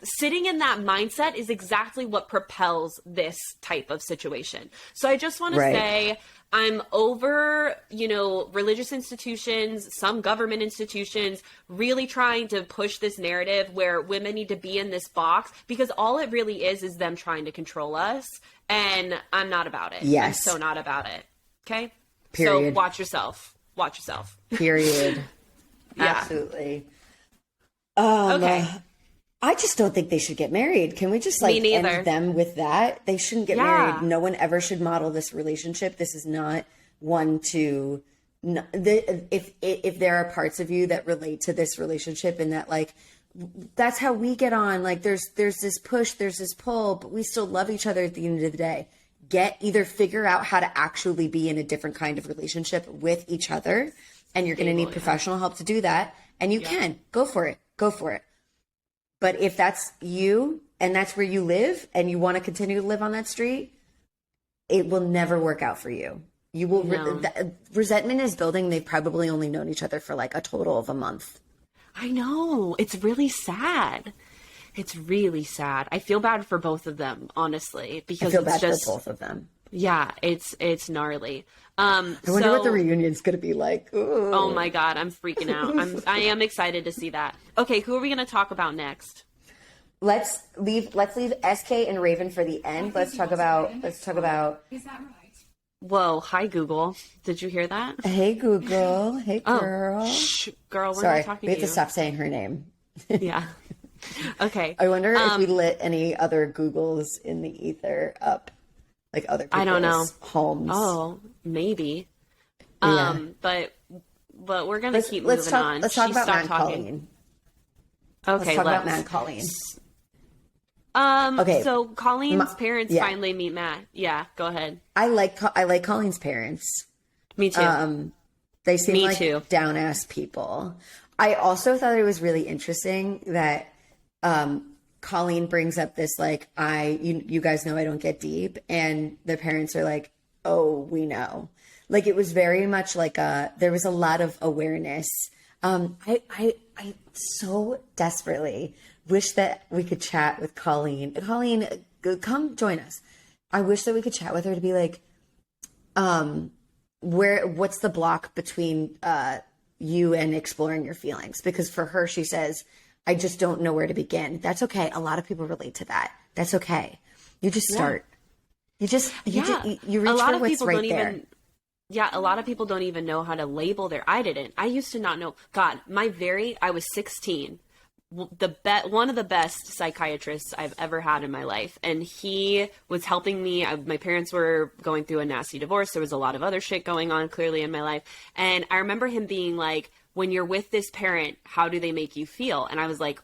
sitting in that mindset is exactly what propels this type of situation. So I just want to say, I'm over, religious institutions, some government institutions really trying to push this narrative where women need to be in this box, because all it really is them trying to control us. And I'm not about it. Yes. I'm so not about it. Okay. Period. So watch yourself. Period. Absolutely. Okay. I just don't think they should get married. Can we just end them with that? They shouldn't get married. No one ever should model this relationship. This is not one to, if there are parts of you that relate to this relationship, and that like, that's how we get on. Like there's this push, there's this pull, but we still love each other at the end of the day. Either figure out how to actually be in a different kind of relationship with each other. And you're going to need professional help to do that. And you can go for it. But if that's you and that's where you live and you want to continue to live on that street, it will never work out for you. You will. Resentment is building. They've probably only known each other for like a total of a month. I know. It's really sad. I feel bad for both of them, honestly, because I feel bad for both of them. Yeah, it's gnarly. I wonder what the reunion's going to be like. Ooh. Oh my God, I'm freaking out. I am excited to see that. Okay, who are we going to talk about next? Let's leave SK and Raven for the end. Let's talk about. Is that right? Whoa, hi Google. Did you hear that? Hey Google. Hey girl. Oh, shh, girl, we're Sorry, not talking to you. we have to stop saying her name. Yeah. Okay. I wonder if we lit any other Googles in the ether up. Like other people's I don't know. Homes. Oh, maybe. Yeah. But we're gonna keep moving on. Let's talk about Matt and Colleen. Okay, let's talk about Matt and Colleen. Okay. So Colleen's parents finally meet Matt. Yeah, go ahead. I like Colleen's parents. Me too. They seem like down ass people. I also thought it was really interesting that Colleen brings up this like, you guys know I don't get deep, and the parents are like, oh, we know. Like it was very much like there was a lot of awareness. I so desperately wish that we could chat with Colleen. Colleen, come join us. I wish that we could chat with her to be like, what's the block between you and exploring your feelings? Because for her, she says, I just don't know where to begin. That's okay. A lot of people relate to that. That's okay. You just start. You reach a lot for of what's people right don't there. even a lot of people don't even know how to label I didn't. I used to not know. God, I was 16. One of the best psychiatrists I've ever had in my life. And he was helping me. My parents were going through a nasty divorce. There was a lot of other shit going on clearly in my life. And I remember him being like, when you're with this parent, how do they make you feel? And I was like,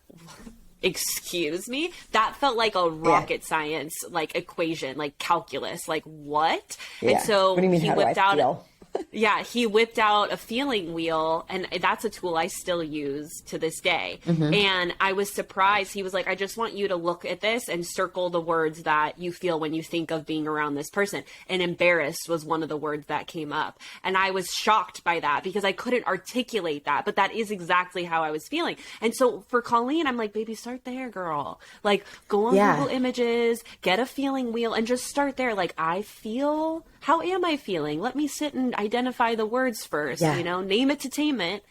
excuse me? That felt like a rocket science, like equation, like calculus, like what? Yeah. And so What do you mean, he how do whipped I out feel? Yeah, he whipped out a feeling wheel, and that's a tool I still use to this day. Mm-hmm. And I was surprised. He was like, I just want you to look at this and circle the words that you feel when you think of being around this person. And embarrassed was one of the words that came up. And I was shocked by that because I couldn't articulate that, but that is exactly how I was feeling. And so for Colleen, I'm like, baby, start there, girl. Like, go on Google Images, get a feeling wheel, and just start there. Like, how am I feeling? Let me sit and identify the words first, name it to tame it.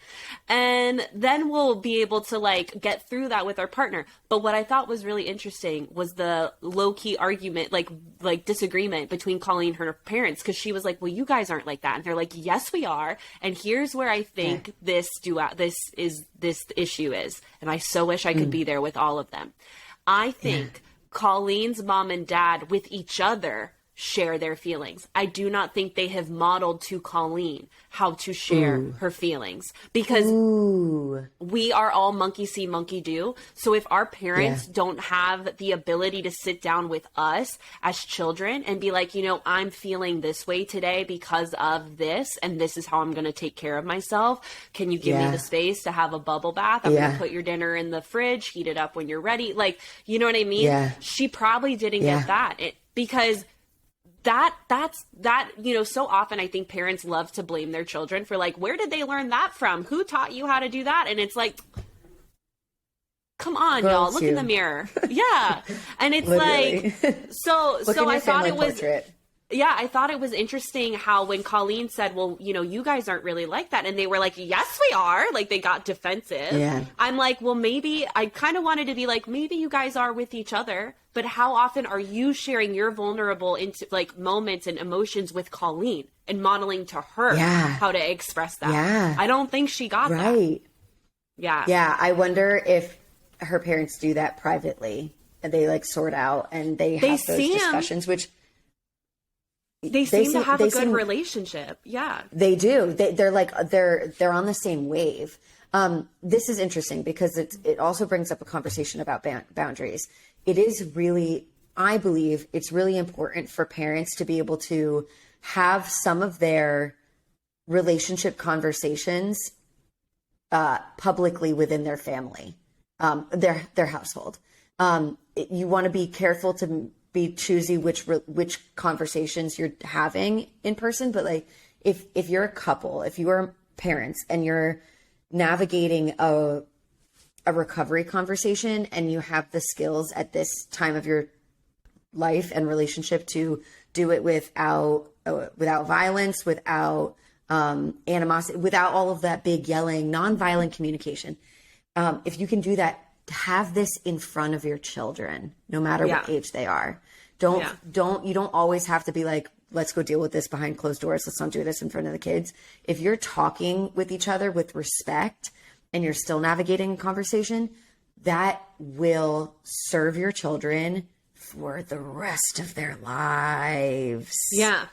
And then we'll be able to like get through that with our partner. But what I thought was really interesting was the low key argument, like disagreement between Colleen and her parents. Cause she was like, well, you guys aren't like that. And they're like, yes, we are. And here's where I think this issue is. And I so wish I could be there with all of them. I think Colleen's mom and dad with each other share their feelings. I do not think they have modeled to Colleen how to share her feelings because we are all monkey see, monkey do. So if our parents don't have the ability to sit down with us as children and be like, I'm feeling this way today because of this, and this is how I'm going to take care of myself. Can you give me the space to have a bubble bath? I'm going to put your dinner in the fridge, heat it up when you're ready. Like, you know what I mean? Yeah. She probably didn't get that because that's so often I think parents love to blame their children for like, where did they learn that from? Who taught you how to do that? And it's like, come on, y'all, look in the mirror. Yeah. And it's like, so I thought it was, I thought it was interesting how when Colleen said, well, you guys aren't really like that. And they were like, yes, we are. Like they got defensive. Yeah. I'm like, well, maybe I kind of wanted to be like, maybe you guys are with each other, but how often are you sharing your vulnerable into like moments and emotions with Colleen and modeling to her how to express that? Yeah. I don't think she got that. Yeah. Yeah. I wonder if her parents do that privately and they like sort out and they have those discussions, which they seem to have a good relationship. Yeah, they do. They're like, they're on the same wave. This is interesting because it also brings up a conversation about boundaries. It is really, I believe it's really important for parents to be able to have some of their relationship conversations publicly within their family, their household. You want to be careful to be choosy which conversations you're having in person, but like if you're a couple, if you are parents and you're navigating a recovery conversation and you have the skills at this time of your life and relationship to do it without violence, without animosity, without all of that big yelling, nonviolent communication. If you can do that, have this in front of your children, no matter what age they are. You don't always have to be like, let's go deal with this behind closed doors. Let's not do this in front of the kids. If you're talking with each other with respect and you're still navigating a conversation, that will serve your children for the rest of their lives. Yeah.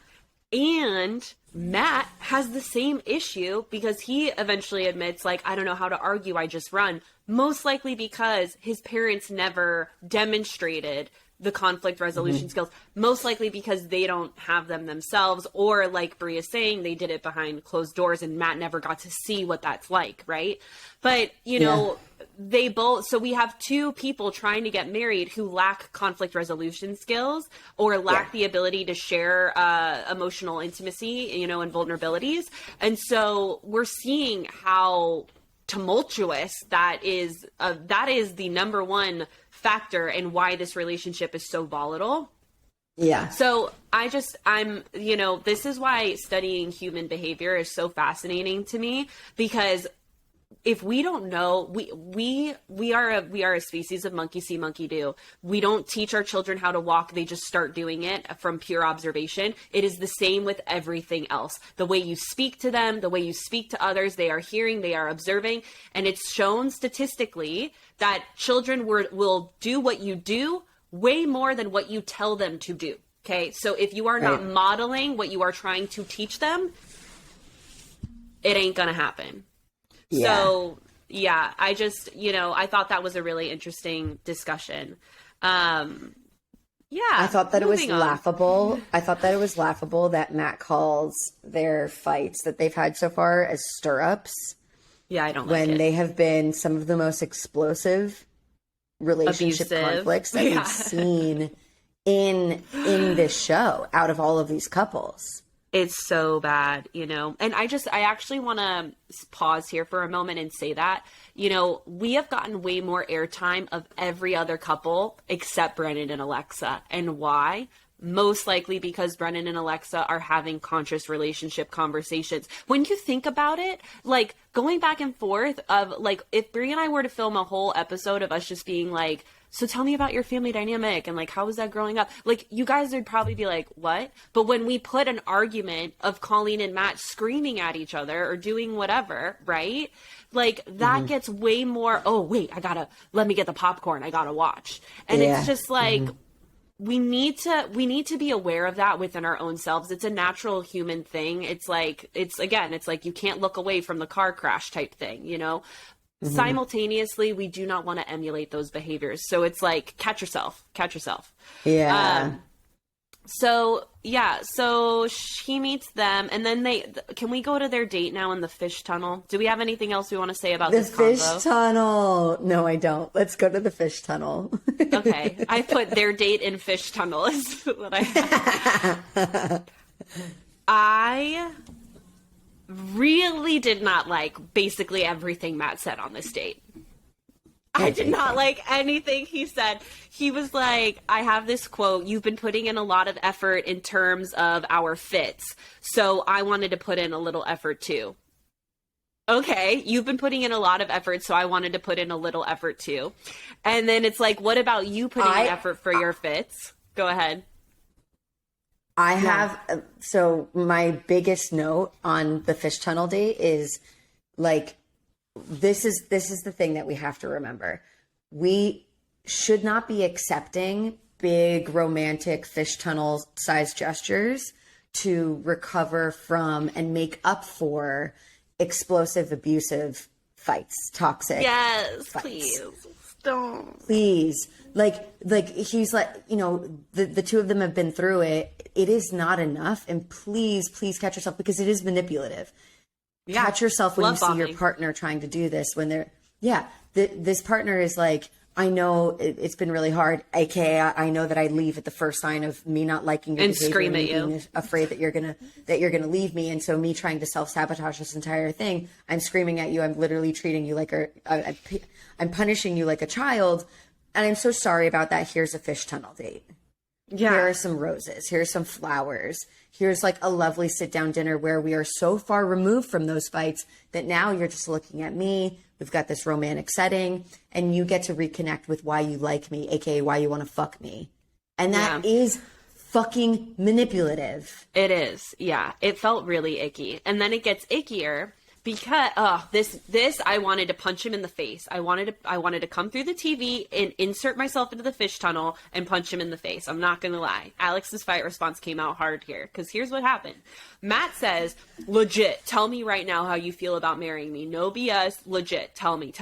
And Matt has the same issue because he eventually admits, like, I don't know how to argue, I just run. Most likely because his parents never demonstrated the conflict resolution skills. Most likely because they don't have them themselves, or like Brie is saying, they did it behind closed doors and Matt never got to see what that's like, right? But, they both, so we have two people trying to get married who lack conflict resolution skills or lack the ability to share emotional intimacy, and vulnerabilities. And so we're seeing how tumultuous that is the number one factor in why this relationship is so volatile. Yeah. So this is why studying human behavior is so fascinating to me, because if we don't know, we are a species of monkey see, monkey do. We don't teach our children how to walk. They just start doing it from pure observation. It is the same with everything else. The way you speak to them, the way you speak to others, they are hearing, they are observing. And it's shown statistically that children will do what you do way more than what you tell them to do. Okay. So if you are not modeling what you are trying to teach them, it ain't going to happen. Yeah. So, yeah, I just, I thought that was a really interesting discussion. Yeah. I thought that it was laughable. I thought that it was laughable that Matt calls their fights that they've had so far as stirrups. Yeah, I don't like when it. They have been some of the most explosive relationship conflicts that we've seen in this show out of all of these couples. It's so bad, and I actually want to pause here for a moment and say that, we have gotten way more airtime of every other couple except Brennan and Alexa. And why? Most likely because Brennan and Alexa are having conscious relationship conversations. When you think about it, like going back and forth of like, if Brie and I were to film a whole episode of us just being like, so tell me about your family dynamic and like, how was that growing up? Like, you guys would probably be like, what? But when we put an argument of Colleen and Matt screaming at each other or doing whatever, right? Like that gets way more, oh wait, let me get the popcorn. I gotta watch. And it's just like, we need to be aware of that within our own selves. It's a natural human thing. It's like you can't look away from the car crash type thing, Simultaneously, we do not want to emulate those behaviors. So it's like, catch yourself. Yeah. So she meets them, and then can we go to their date now in the fish tunnel? Do we have anything else we want to say about this convo? The fish tunnel. No, I don't. Let's go to the fish tunnel. Okay. I put their date in fish tunnel is what I have. I really did not like basically everything Matt said on this date. I did not like anything he said. He was like, I have this quote, you've been putting in a lot of effort in terms of our fits, so I wanted to put in a little effort too. Okay, you've been putting in a lot of effort, so I wanted to put in a little effort too. And then it's like, what about you putting in effort for your fits? Go ahead. I have, so my biggest note on the fish tunnel date is like, this is the thing that we have to remember. We should not be accepting big romantic fish tunnel size gestures to recover from and make up for explosive, abusive fights, toxic. Yes, fights. Please. Don't. Please. Like he's like, the two of them have been through it. It is not enough. And please catch yourself, because it is manipulative. Yeah. Catch yourself when you see your partner trying to do this, when they're, this partner is like, I know it's been really hard. AKA, I know that I leave at the first sign of me not liking your behavior, scream at you, being afraid that you're gonna leave me, and so me trying to self-sabotage this entire thing. I'm screaming at you. I'm literally treating you like I'm punishing you like a child, and I'm so sorry about that. Here's a fish tunnel date. Yeah. Here are some roses. Here's some flowers. Here's like a lovely sit down dinner where we are so far removed from those fights that now you're just looking at me. We've got this romantic setting, and you get to reconnect with why you like me, aka why you want to fuck me. And that is fucking manipulative. It is. Yeah. It felt really icky. And then it gets ickier because this I wanted to punch him in the face. I wanted to come through the TV and insert myself into the fish tunnel and punch him in the face. I'm not going to lie. Alex's fight response came out hard here, because here's what happened. Matt says, legit, tell me right now how you feel about marrying me. No BS, legit. Tell me.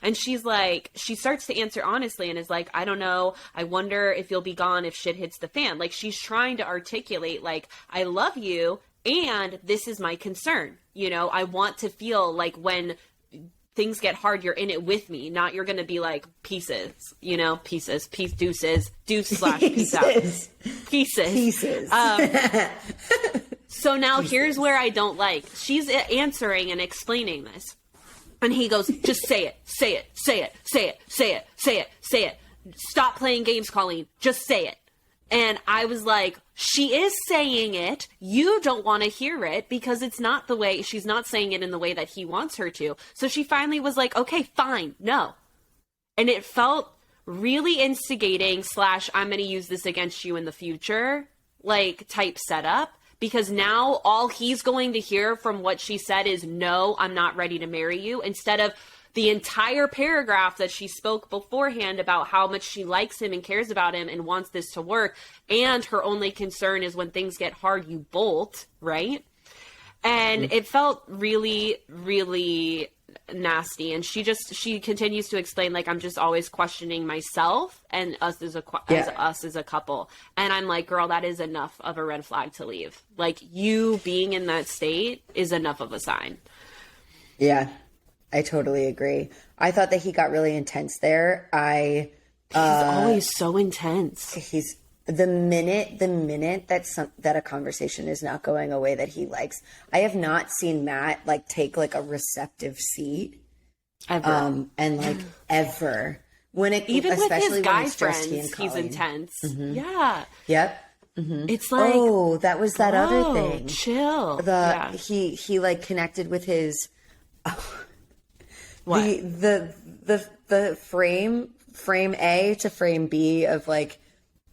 And she's like, she starts to answer honestly and is like, I don't know. I wonder if you'll be gone if shit hits the fan. Like, she's trying to articulate, like, I love you, and this is my concern. I want to feel like when things get hard, you're in it with me, not you're going to be like pieces, deuces, deuce / peace out. Pieces. So now here's where I don't like. She's answering and explaining this. And he goes, just say it. Stop playing games, Colleen. Just say it. And I was like, she is saying it. You don't want to hear it because it's not the way, she's not saying it in the way that he wants her to. So she finally was like, okay, fine, no. And it felt really instigating / I'm going to use this against you in the future, like type setup. Because now all he's going to hear from what she said is, no, I'm not ready to marry you. Instead of the entire paragraph that she spoke beforehand about how much she likes him and cares about him and wants this to work. And her only concern is when things get hard, you bolt, right? And it felt really, really nasty. And she continues to explain, like, I'm just always questioning myself and us as a couple. And I'm like, girl, that is enough of a red flag to leave. Like, you being in that state is enough of a sign. Yeah, I totally agree. I thought that he got really intense there. He's always so intense. He's the minute that a conversation is not going a way that he likes. I have not seen Matt like take like a receptive seat ever. And like ever when it even especially with his guy when it's just friends, he's intense. Mm-hmm. Yeah. Yep. Mm-hmm. It's like, oh, that was that other thing. Chill. He like connected with his what? the frame A to frame B of like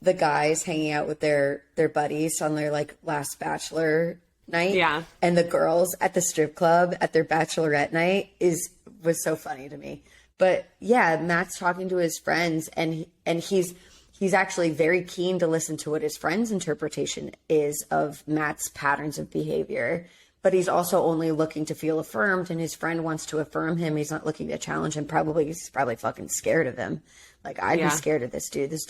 the guys hanging out with their buddies on their like last bachelor night. Yeah. And the girls at the strip club at their bachelorette night was so funny to me. But yeah, Matt's talking to his friends and he's actually very keen to listen to what his friend's interpretation is of Matt's patterns of behavior. But he's also only looking to feel affirmed, and his friend wants to affirm him. He's not looking to challenge him. He's probably fucking scared of him. Like, I'd be scared of this dude. This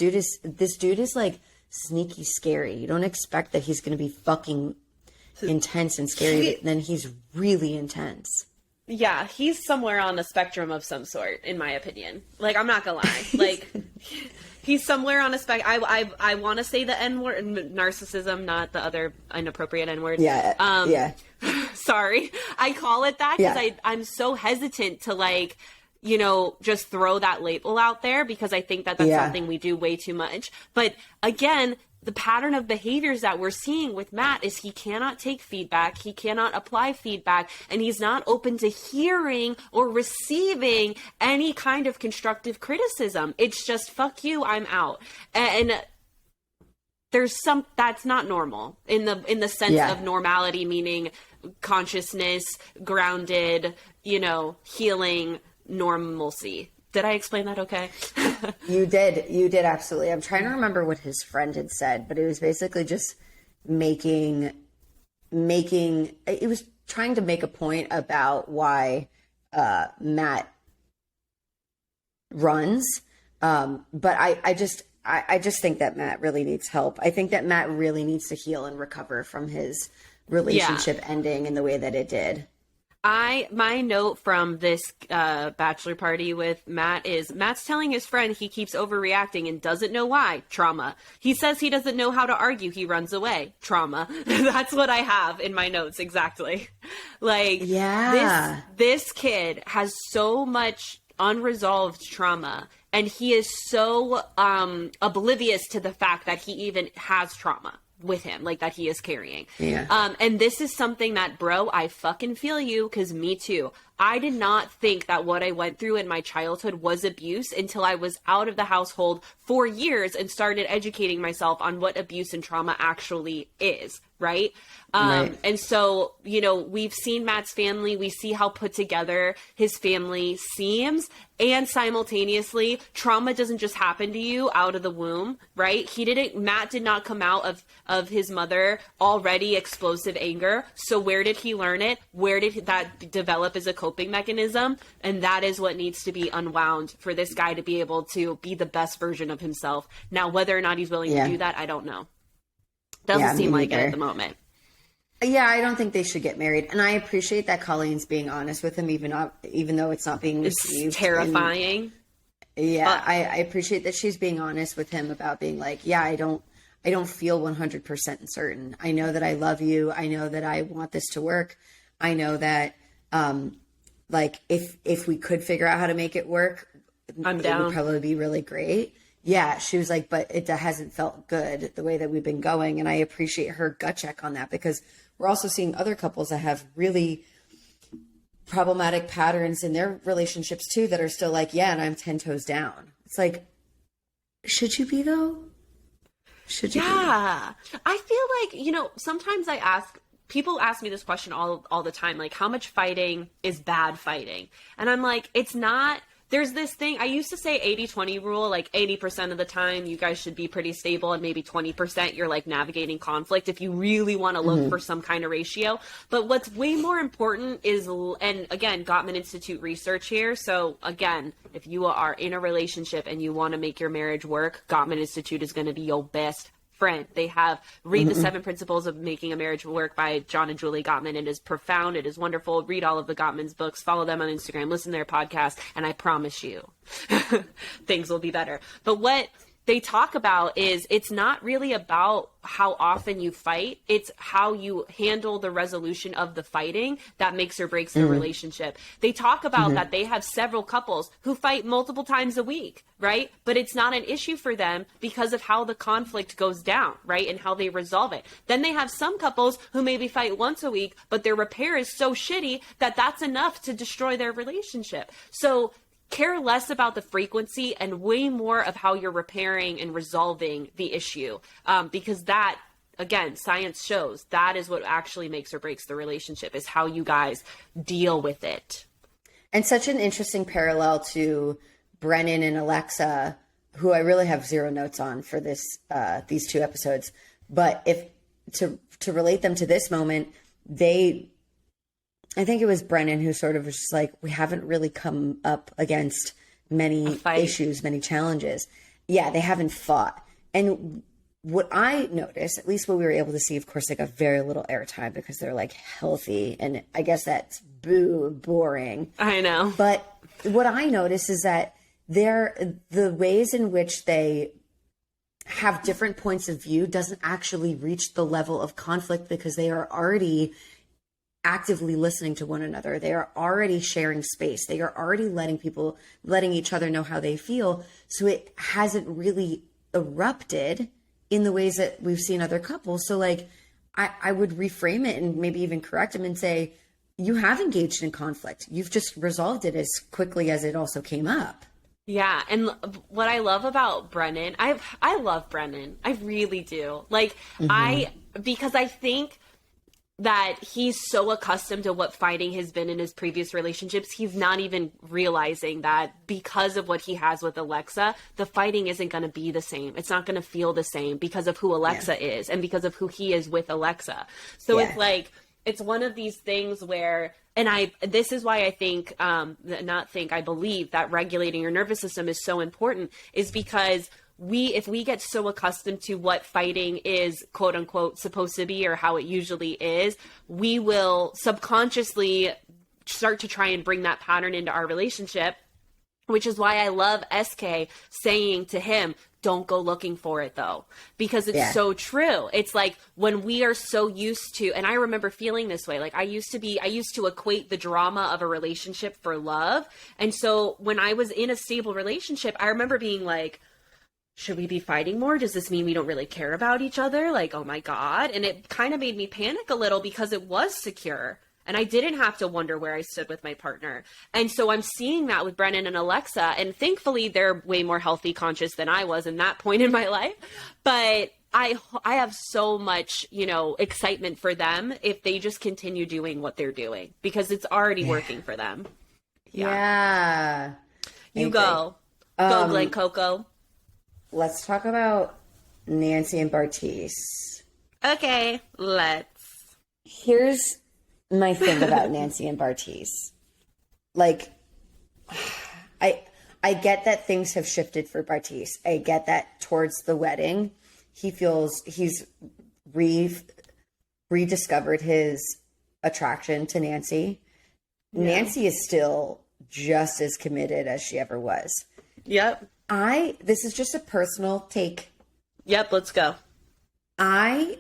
dude is like sneaky scary. You don't expect that he's going to be fucking intense and scary, but then he's really intense. Yeah, he's somewhere on a spectrum of some sort, in my opinion. Like, I'm not gonna lie. Like, he's somewhere on a spectrum. I want to say the N word, narcissism, not the other inappropriate N word. Yeah. Yeah. Sorry, I call it that because I'm so hesitant to like, you know, just throw that label out there because I think that that's something we do way too much. But again, the pattern of behaviors that we're seeing with Matt is he cannot take feedback, he cannot apply feedback, and he's not open to hearing or receiving any kind of constructive criticism. It's just, fuck you, I'm out. And there's that's not normal in the sense of normality, meaning consciousness, grounded, you know, healing, normalcy. Did I explain that okay? You did absolutely. I'm trying to remember what his friend had said, but it was basically just making it was trying to make a point about why Matt runs. But I just think that Matt really needs help. I think that Matt really needs to heal and recover from his relationship ending in the way that it did. My note from this bachelor party with Matt is Matt's telling his friend he keeps overreacting and doesn't know why. Trauma. He says he doesn't know how to argue. He runs away. Trauma. That's what I have in my notes. Exactly. Like, this kid has so much unresolved trauma, and he is so oblivious to the fact that he even has trauma with him, like that he is carrying. And this is something that, bro, I fucking feel you, because me too. I did not think that what I went through in my childhood was abuse until I was out of the household for years and started educating myself on what abuse and trauma actually is, right? And so, you know, we've seen Matt's family. We see how put together his family seems. And simultaneously, trauma doesn't just happen to you out of the womb, right? Matt did not come out of his mother already explosive anger. So where did he learn it? Where did that develop as a coping mechanism? And that is what needs to be unwound for this guy to be able to be the best version of himself. Now, whether or not he's willing to do that, I don't know. Doesn't seem like it at the moment. Yeah, I don't think they should get married. And I appreciate that Colleen's being honest with him, even though it's not being received. It's terrifying. And, I appreciate that she's being honest with him about being like, I don't feel 100% certain. I know that I love you. I know that I want this to work. I know that, like, if we could figure out how to make it work, I'm down. It would probably be really great. yeah, she was like, but it hasn't felt good the way that we've been going. And I appreciate her gut check on that, because we're also seeing other couples that have really problematic patterns in their relationships too, that are still like, yeah, and I'm 10 toes down. It's like, should you be though? Should you be? Yeah. I feel like, sometimes people ask me this question all the time, like how much fighting is bad fighting? And I'm like, it's not. There's this thing, I used to say 80-20 rule, like 80% of the time you guys should be pretty stable and maybe 20% you're like navigating conflict if you really want to look for some kind of ratio. But what's way more important is, and again, Gottman Institute research here. So again, if you are in a relationship and you want to make your marriage work, Gottman Institute is going to be your best friend. They have read the 7 Principles of Making a Marriage Work by John and Julie Gottman. It is profound. It is wonderful. Read all of the Gottman's books. Follow them on Instagram. Listen to their podcast. And I promise you, things will be better. But what they talk about is it's not really about how often you fight. It's how you handle the resolution of the fighting that makes or breaks the relationship. They talk about that they have several couples who fight multiple times a week, right? But it's not an issue for them because of how the conflict goes down, right? And how they resolve it. Then they have some couples who maybe fight once a week, but their repair is so shitty that that's enough to destroy their relationship. So care less about the frequency and way more of how you're repairing and resolving the issue. Because that, again, science shows that is what actually makes or breaks the relationship, is how you guys deal with it. And such an interesting parallel to Brennan and Alexa, who I really have zero notes on for this, these 2 episodes. But if to relate them to this moment, I think it was Brennan who sort of was just like, we haven't really come up against many issues, many challenges. Yeah, they haven't fought. And what I noticed, at least what we were able to see, of course, they got very little airtime because they're like healthy. And I guess that's boring. I know. But what I noticed is that the ways in which they have different points of view doesn't actually reach the level of conflict, because they are already actively listening to one another. They are already sharing space. They are already letting each other know how they feel. So it hasn't really erupted in the ways that we've seen other couples. So like, I would reframe it and maybe even correct them and say, you have engaged in conflict. You've just resolved it as quickly as it also came up. Yeah, and what I love about Brennan, I love Brennan. I really do. Like, because I think that he's so accustomed to what fighting has been in his previous relationships, he's not even realizing that because of what he has with Alexa, the fighting isn't going to be the same. It's not going to feel the same because of who Alexa is and because of who he is with Alexa. So it's like, it's one of these things where, and this is why I think, I believe that regulating your nervous system is so important, is because if we get so accustomed to what fighting is, quote unquote, supposed to be, or how it usually is, we will subconsciously start to try and bring that pattern into our relationship, which is why I love SK saying to him, don't go looking for it though, because it's so true. It's like when we are so used to, and I remember feeling this way, like I used to equate the drama of a relationship for love. And so when I was in a stable relationship, I remember being like, should we be fighting more? Does this mean we don't really care about each other? Like, oh my God. And it kind of made me panic a little because it was secure and I didn't have to wonder where I stood with my partner. And so I'm seeing that with Brennan and Alexa, and thankfully they're way more healthy conscious than I was in that point in my life. But I have so much, excitement for them if they just continue doing what they're doing, because it's already working for them. Yeah. You go. Go, Glen Coco. Let's talk about Nancy and Bartise. Okay, let's. Here's my thing about Nancy and Bartise. Like, I get that things have shifted for Bartise. I get that towards the wedding, he feels he's rediscovered his attraction to Nancy. Yeah. Nancy is still just as committed as she ever was. Yep. This is just a personal take. Yep, let's go. I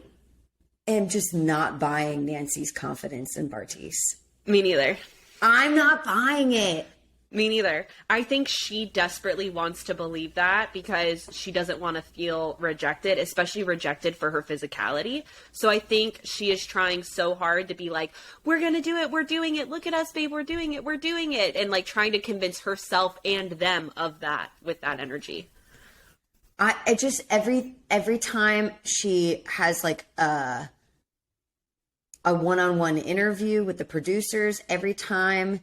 am just not buying Nancy's confidence in Bartise. Me neither. I'm not buying it. Me neither. I think she desperately wants to believe that because she doesn't want to feel rejected, especially rejected for her physicality. So I think she is trying so hard to be like, we're going to do it. We're doing it. Look at us, babe. We're doing it. We're doing it. And like trying to convince herself and them of that with that energy. I just, every time she has like a one-on-one interview with the producers, every time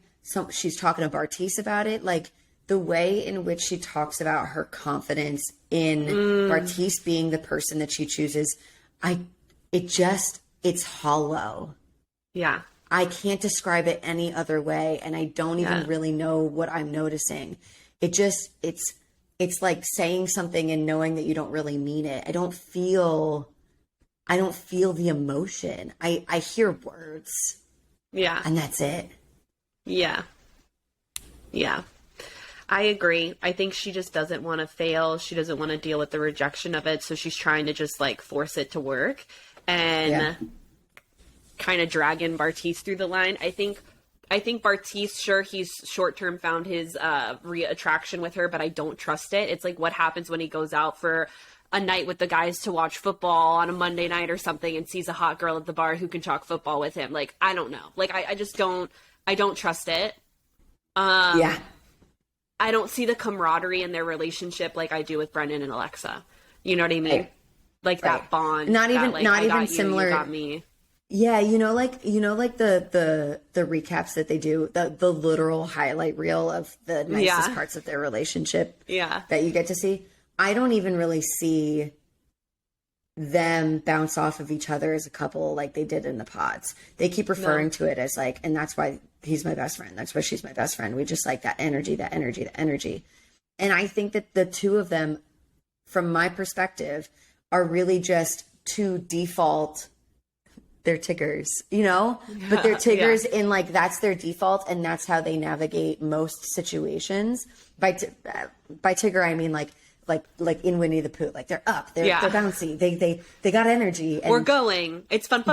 she's talking to Bartise about it, like the way in which she talks about her confidence in Bartise being the person that she chooses, it's hollow. Yeah. I can't describe it any other way. And I don't even really know what I'm noticing. It's like saying something and knowing that you don't really mean it. I don't feel the emotion. I hear words. Yeah. And that's it. Yeah. Yeah. I agree. I think she just doesn't want to fail. She doesn't want to deal with the rejection of it. So she's trying to just like force it to work and kind of dragging Bartise through the line. I think Bartise, sure, he's short-term found his attraction with her, but I don't trust it. It's like what happens when he goes out for a night with the guys to watch football on a Monday night or something and sees a hot girl at the bar who can talk football with him. Like, I don't know. Like, I just don't trust it. I don't see the camaraderie in their relationship like I do with Brendan and Alexa. You know what I mean? Right. Like that bond. Not even you, similar. You got me. Yeah, like the recaps that they do, the literal highlight reel of the nicest parts of their relationship. Yeah. That you get to see. I don't even really see them bounce off of each other as a couple like they did in the pods. They keep referring to it as like, and that's why he's my best friend. That's why she's my best friend. We just like that energy. And I think that the two of them, from my perspective, are really just two default. They're Tiggers, but they're Tiggers in like, that's their default. And that's how they navigate most situations. By Tigger, I mean like in Winnie the Pooh, like they're up, they're bouncy, they got energy. And, we're going. It's fun.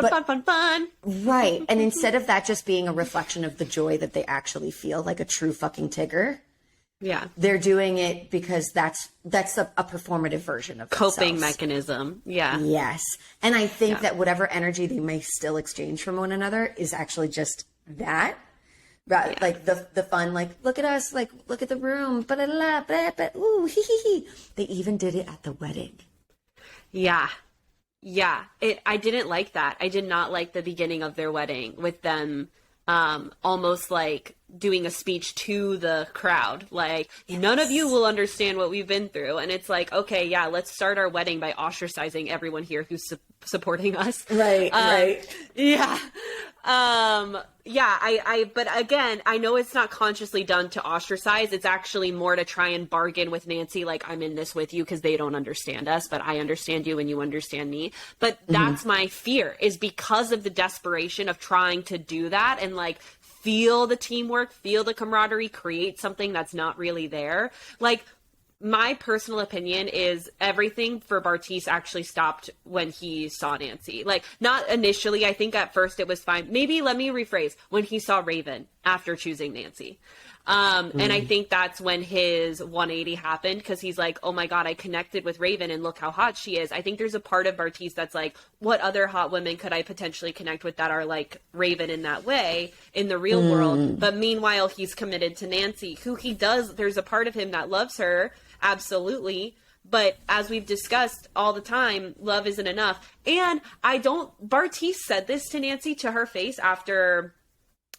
Right. And instead of that just being a reflection of the joy that they actually feel, like a true fucking Tigger. Yeah. They're doing it because that's a performative version of coping themselves. Mechanism. Yeah. Yes. And I think that whatever energy they may still exchange from one another is actually just that. Right, like the fun, like, look at us, like, look at the room, ooh, hee hee hee. They even did it at the wedding. Yeah. Yeah. I didn't like that. I did not like the beginning of their wedding with them almost like doing a speech to the crowd. Like, none of you will understand what we've been through. And it's like, okay, yeah, let's start our wedding by ostracizing everyone here who's supporting us. Right, right. Yeah. But again, I know it's not consciously done to ostracize. It's actually more to try and bargain with Nancy. Like, I'm in this with you because they don't understand us, but I understand you and you understand me. But that's my fear, is because of the desperation of trying to do that and like feel the teamwork, feel the camaraderie, create something that's not really there. Like, my personal opinion is everything for Bartise actually stopped when he saw Nancy. Like, not initially. I think at first it was fine. Maybe, let me rephrase, when he saw Raven after choosing Nancy. And I think that's when his 180 happened, because he's like, oh my God, I connected with Raven and look how hot she is. I think there's a part of Bartise that's like, what other hot women could I potentially connect with that are like Raven in that way in the real world? But meanwhile, he's committed to Nancy, who he does. There's a part of him that loves her. Absolutely. But as we've discussed all the time, love isn't enough. And Bartise said this to Nancy to her face after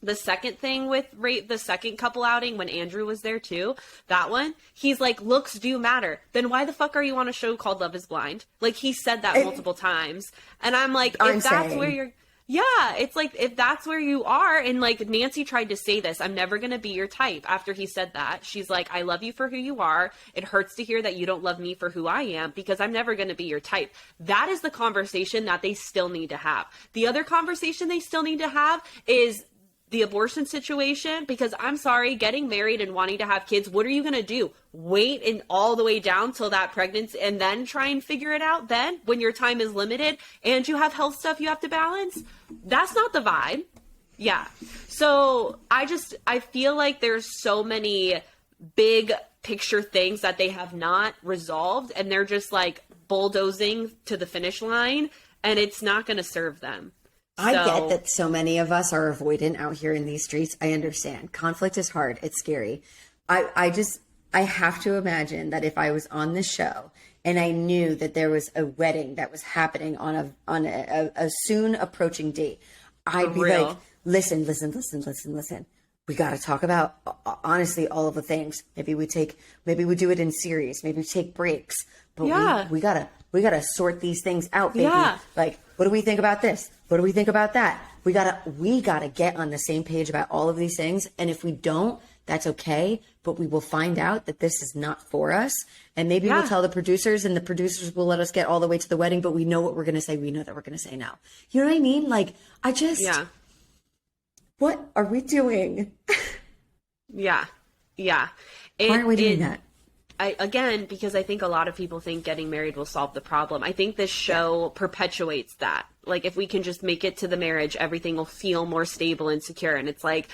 the second thing with the second couple outing when Andrew was there too. That one, he's like, looks do matter. Then why the fuck are you on a show called Love is Blind? Like, he said that multiple times. And I'm like, if that's where you're... Yeah, it's like, if that's where you are, and like Nancy tried to say this, I'm never going to be your type after he said that. She's like, I love you for who you are. It hurts to hear that you don't love me for who I am, because I'm never going to be your type. That is the conversation that they still need to have. The other conversation they still need to have is the abortion situation, because I'm sorry, getting married and wanting to have kids, what are you going to do? Wait and all the way down till that pregnancy and then try and figure it out then when your time is limited and you have health stuff you have to balance? That's not the vibe. Yeah. So I feel like there's so many big picture things that they have not resolved, and they're just like bulldozing to the finish line, and it's not going to serve them. I get that so many of us are avoidant out here in these streets. I understand. Conflict is hard. It's scary. I have to imagine that if I was on this show and I knew that there was a wedding that was happening on a soon approaching date, I'd be like, listen. We got to talk about honestly all of the things. Maybe we do it in series. Maybe we take breaks. But we gotta sort these things out, baby. Yeah. Like, what do we think about this? What do we think about that? We gotta get on the same page about all of these things. And if we don't, that's okay. But we will find out that this is not for us. And maybe we'll tell the producers, and the producers will let us get all the way to the wedding. But we know what we're gonna say. We know that we're gonna say no. You know what I mean? Like, what are we doing? Yeah. Why aren't we doing that? Because I think a lot of people think getting married will solve the problem. I think this show perpetuates that. Like, if we can just make it to the marriage, everything will feel more stable and secure. And it's like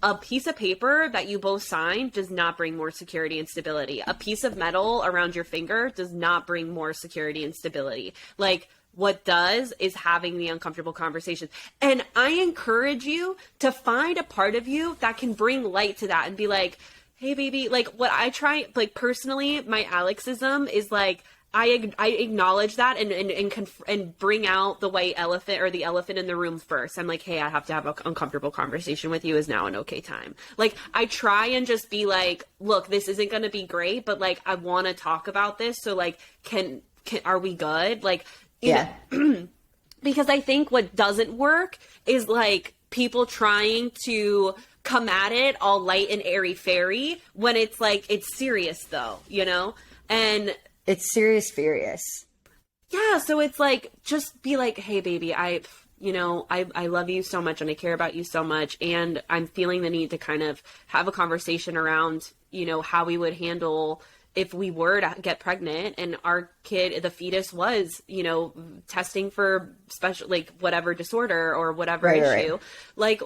a piece of paper that you both sign does not bring more security and stability. A piece of metal around your finger does not bring more security and stability. Like, what does is having the uncomfortable conversations. And I encourage you to find a part of you that can bring light to that and be like, hey, baby, like, what I try, like, personally, my Alexism is like, I acknowledge that and bring out the white elephant, or the elephant in the room first. I'm like, hey, I have to have an uncomfortable conversation with you. Is now an okay time? Like, I try and just be like, look, this isn't going to be great, but like, I want to talk about this. So like, are we good? Like, you know, because I think what doesn't work is like people trying to come at it all light and airy fairy when it's like, it's serious though, you know? And it's serious furious. Yeah. So it's like, just be like, hey baby, I love you so much and I care about you so much. And I'm feeling the need to kind of have a conversation around, you know, how we would handle if we were to get pregnant and our kid, the fetus was, you know, testing for special, like whatever disorder or whatever issue, like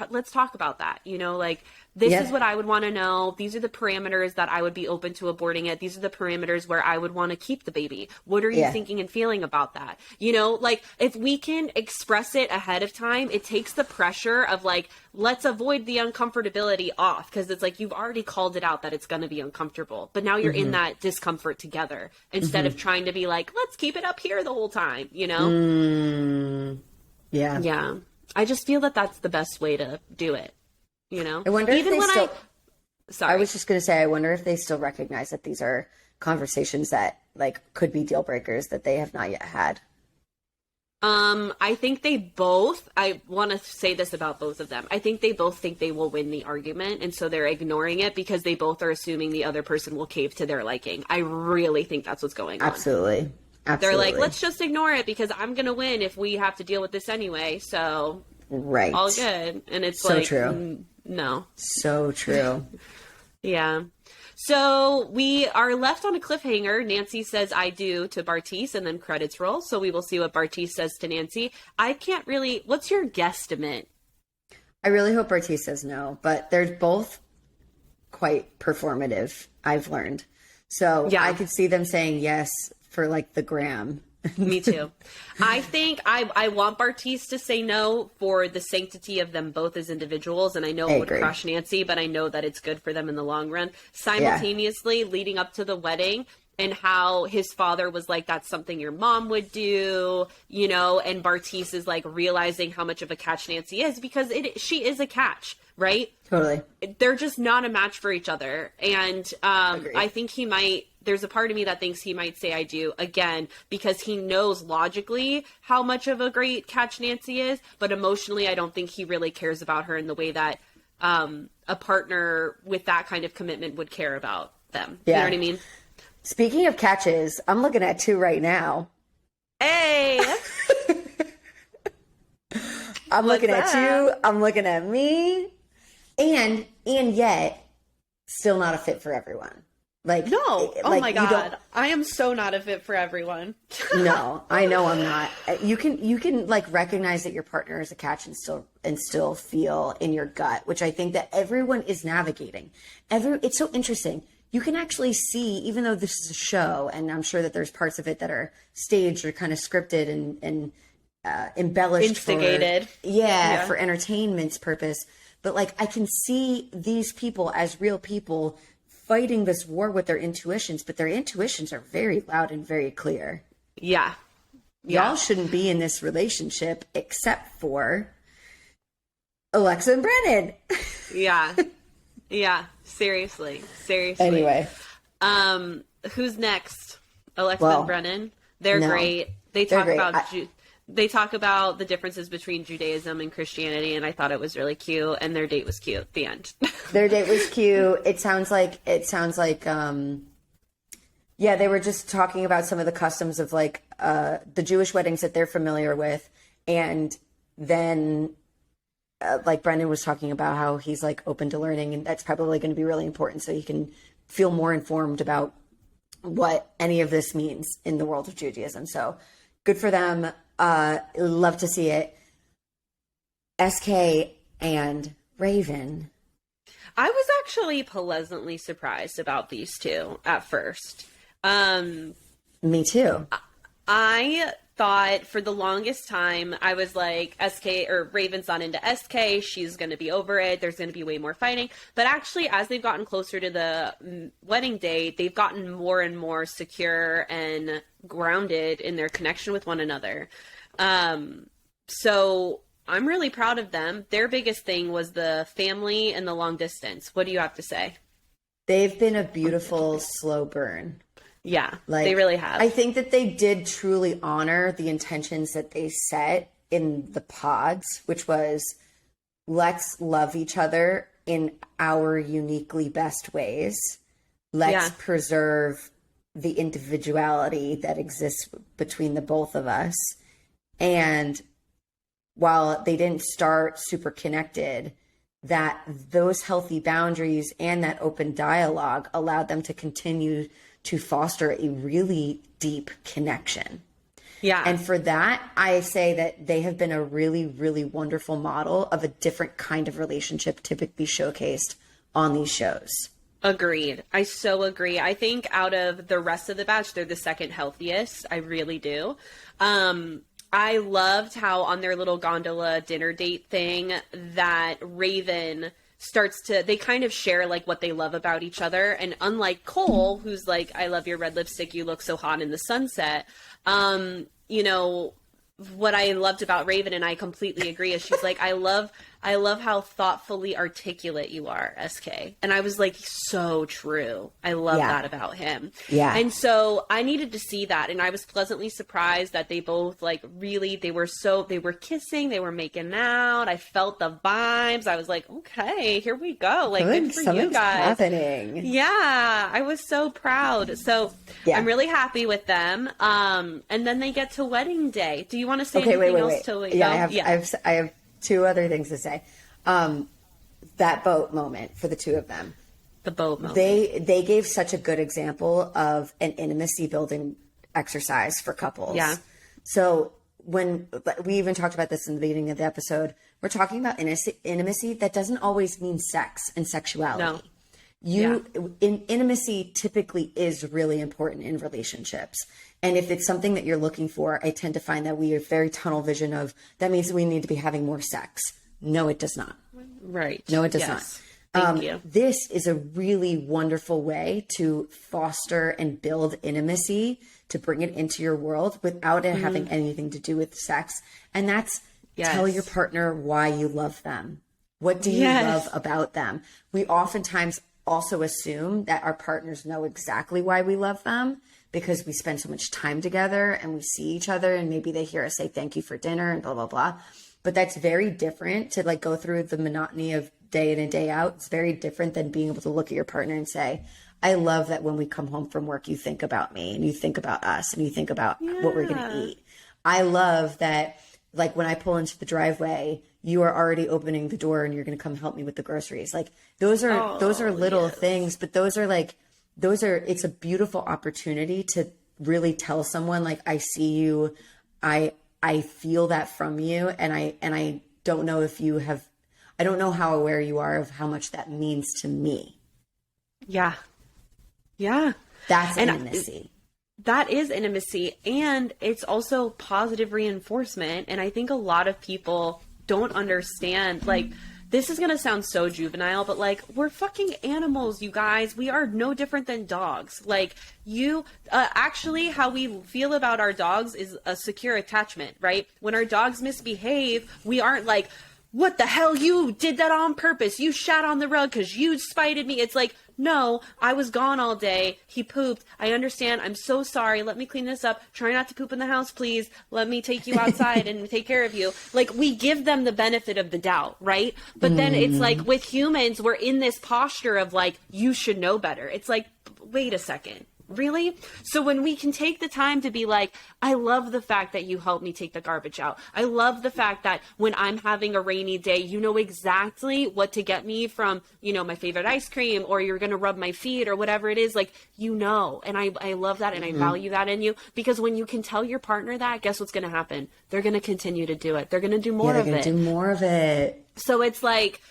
let's talk about that, you know, like this is what I would want to know. These are the parameters that I would be open to aborting it. These are the parameters where I would want to keep the baby. What are you thinking and feeling about that? You know, like if we can express it ahead of time, it takes the pressure of like, let's avoid the uncomfortability off. Cause it's like, you've already called it out that it's going to be uncomfortable, but now you're in that discomfort together instead of trying to be like, let's keep it up here the whole time, you know? Yeah. I just feel that that's the best way to do it. You know, I wonder even if when I was just going to say, I wonder if they still recognize that these are conversations that like could be deal breakers that they have not yet had. I think I want to say this about both of them. I think they both think they will win the argument. And so they're ignoring it because they both are assuming the other person will cave to their liking. I really think that's what's going on. Absolutely. They're like, let's just ignore it because I'm going to win if we have to deal with this anyway. So all good. And it's so like, true. No. So true. Yeah. So we are left on a cliffhanger. Nancy says, I do to Bartise, and then credits roll. So we will see what Bartise says to Nancy. What's your guesstimate? I really hope Bartise says no, but they're both quite performative, I've learned. So I could see them saying yes for like the gram. Me too. I think I want Bartise to say no for the sanctity of them both as individuals. And I know it would crush Nancy, but I know that it's good for them in the long run. Simultaneously, leading up to the wedding and how his father was like, that's something your mom would do, you know, and Bartise is like realizing how much of a catch Nancy is because she is a catch, right? Totally. They're just not a match for each other. And I think there's a part of me that thinks he might say I do again, because he knows logically how much of a great catch Nancy is, but emotionally, I don't think he really cares about her in the way that a partner with that kind of commitment would care about them. You know what I mean? Speaking of catches, I'm looking at 2 right now. Hey! I'm looking at you. I'm looking at me. And yet, still not a fit for everyone. Like, No. Oh like, my you don't- God. I am so not a fit for everyone. No, I know I'm not. You can like recognize that your partner is a catch and still feel in your gut, which I think that everyone is navigating. It's so interesting. You can actually see, even though this is a show, and I'm sure that there's parts of it that are staged or kind of scripted and embellished, Instigated. for entertainment's purpose. But like, I can see these people as real people fighting this war with their intuitions, but their intuitions are very loud and very clear. Yeah. Y'all shouldn't be in this relationship except for Alexa and Brennan. Yeah. Yeah. Seriously. Anyway. Who's next? Alexa Well, and Brennan. They're no. great. They They're talk great. about they talk about the differences between Judaism and Christianity, and I thought it was really cute. And their date was cute. The end. Their date was cute. It sounds like, yeah, they were just talking about some of the customs of like the Jewish weddings that they're familiar with. And then like Brendan was talking about how he's like open to learning, and that's probably going to be really important so he can feel more informed about what any of this means in the world of Judaism. So good for them. Love to see it. SK and Raven. I was actually pleasantly surprised about these two at first. Me too. I thought for the longest time, I was like, SK or Raven's not into SK. She's going to be over it. There's going to be way more fighting. But actually, as they've gotten closer to the wedding day, they've gotten more and more secure and grounded in their connection with one another. So I'm really proud of them. Their biggest thing was the family and the long distance. What do you have to say? They've been a beautiful slow burn. Yeah, Like, they really have. I think that they did truly honor the intentions that they set in the pods, which was let's love each other in our uniquely best ways. Let's preserve the individuality that exists between the both of us. And while they didn't start super connected, that those healthy boundaries and that open dialogue allowed them to continue to foster a really deep connection. Yeah. And for that, I say that they have been a really, really wonderful model of a different kind of relationship typically showcased on these shows. Agreed. I so agree. I think out of the rest of the batch, they're the second healthiest. I really do. I loved how on their little gondola dinner date thing that Raven they kind of share like what they love about each other. And unlike Cole, who's like, I love your red lipstick, you look so hot in the sunset. You know, what I loved about Raven, and I completely agree, is she's like, I love how thoughtfully articulate you are, SK. And I was like, so true. I love that about him. Yeah. And so I needed to see that. And I was pleasantly surprised that they both like really, they were kissing, they were making out. I felt the vibes. I was like, okay, here we go. Like, good for you guys. Happening. Yeah. I was so proud. So I'm really happy with them. And then they get to wedding day. Do you want to say anything else till we go? I have two other things to say. That boat moment for the two of them. The boat moment. They gave such a good example of an intimacy building exercise for couples. Yeah. So when we even talked about this in the beginning of the episode, we're talking about intimacy that doesn't always mean sex and sexuality. No. Intimacy typically is really important in relationships. And if it's something that you're looking for, I tend to find that we have very tunnel vision of that means we need to be having more sex. No, it does not. Right. No, it does not. Thank you. This is a really wonderful way to foster and build intimacy, to bring it into your world without it having anything to do with sex. And that's tell your partner why you love them. What do you love about them? We oftentimes also assume that our partners know exactly why we love them because we spend so much time together and we see each other and maybe they hear us say thank you for dinner and blah, blah, blah. But that's very different to like go through the monotony of day in and day out. It's very different than being able to look at your partner and say, I love that when we come home from work, you think about me and you think about us and you think about what we're going to eat. I love that, like when I pull into the driveway, you are already opening the door and you're going to come help me with the groceries. Like those are little things, but those are like it's a beautiful opportunity to really tell someone like, I see you, I feel that from you. And I don't know if you have, I don't know how aware you are of how much that means to me. Yeah. Yeah. That's intimacy. That is intimacy. And it's also positive reinforcement. And I think a lot of people don't understand, like, this is going to sound so juvenile, but like, we're fucking animals, you guys. We are no different than dogs. Like, actually, how we feel about our dogs is a secure attachment, right? When our dogs misbehave, we aren't like, what the hell, you did that on purpose. You shat on the rug because you spited me. It's like, no, I was gone all day. He pooped. I understand. I'm so sorry. Let me clean this up. Try not to poop in the house, please. Let me take you outside and take care of you. Like, we give them the benefit of the doubt, right? But then it's like with humans, we're in this posture of like, you should know better. It's like, wait a second. Really? So when we can take the time to be like, I love the fact that you helped me take the garbage out. I love the fact that when I'm having a rainy day, you know exactly what to get me from, you know, my favorite ice cream, or you're going to rub my feet or whatever it is. Like, you know, and I love that. And I value that in you, because when you can tell your partner that, guess what's going to happen? They're going to continue to do it. They're going to do more of it. They're going to do more of it. So it's like,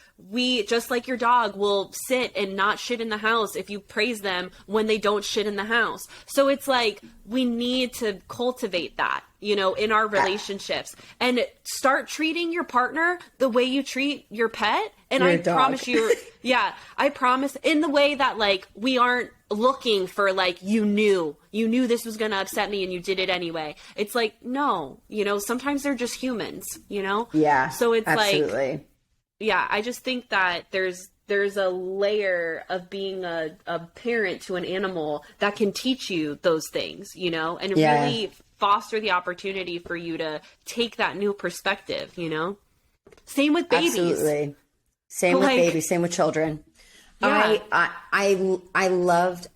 just like your dog will sit and not shit in the house if you praise them when they don't shit in the house. So it's like, we need to cultivate that, you know, in our relationships, and start treating your partner the way you treat your pet. And I promise you, I promise, in the way that like, we aren't looking for like, you knew this was going to upset me and you did it anyway. It's like, no, you know, sometimes they're just humans, you know? Yeah. So it's absolutely. like, yeah, I just think that there's a layer of being a parent to an animal that can teach you those things, you know, and really foster the opportunity for you to take that new perspective, you know? Same with babies. Absolutely. Same with babies, same with children. Yeah. I loved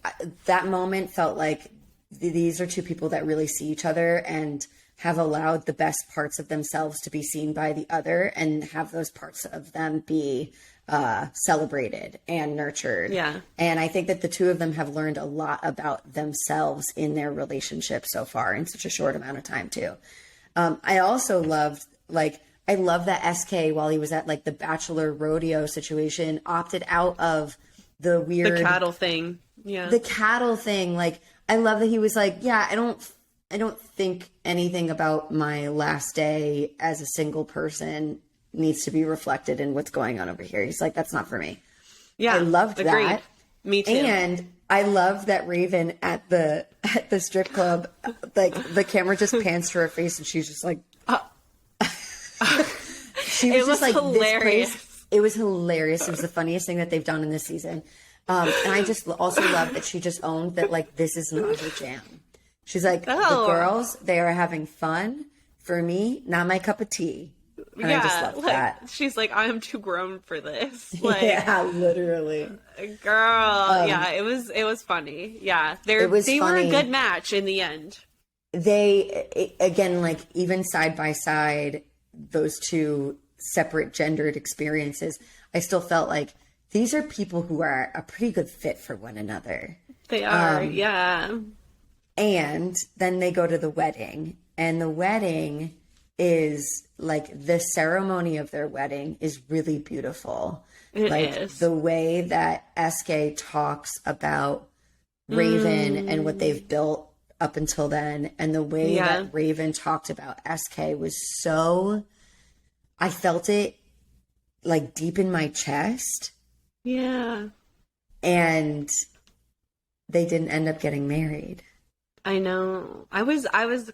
that moment. Felt like these are two people that really see each other and have allowed the best parts of themselves to be seen by the other, and have those parts of them be celebrated and nurtured. Yeah. And I think that the two of them have learned a lot about themselves in their relationship so far in such a short amount of time too. I also loved, I love that SK, while he was at like the bachelor rodeo situation, opted out of the cattle thing. Yeah. The cattle thing. Like, I love that he was like, yeah, I don't think anything about my last day as a single person needs to be reflected in what's going on over here. He's like, that's not for me. Yeah. I loved that. Me too. And I love that Raven at the strip club, like the camera just pans to her face and she's just like, she was just like hilarious. This place. It was hilarious. It was the funniest thing that they've done in this season. And I just also love that she just owned that, like, this is not her jam. She's like, the girls, they are having fun. For me, not my cup of tea. And I just love that. She's like, I am too grown for this. Like, yeah, literally. Girl, it was funny. Yeah, they were a good match in the end. Again, like, even side by side, those two separate gendered experiences, I still felt like these are people who are a pretty good fit for one another. They are, yeah. And then they go to the wedding, and the wedding is like, the ceremony of their wedding is really beautiful. It is. The way that SK talks about Raven and what they've built up until then, and the way that Raven talked about SK was so, I felt it like deep in my chest. Yeah. And they didn't end up getting married. I know. I was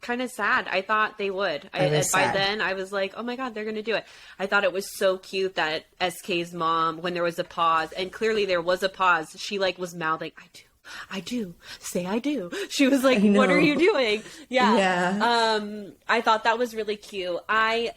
kind of sad. I thought they would. By then, I was like, oh my God, they're going to do it. I thought it was so cute that SK's mom, when there was a pause, and clearly there was a pause, she like was mouthing, I do, say I do. She was like, what are you doing? Yeah. I thought that was really cute. Raven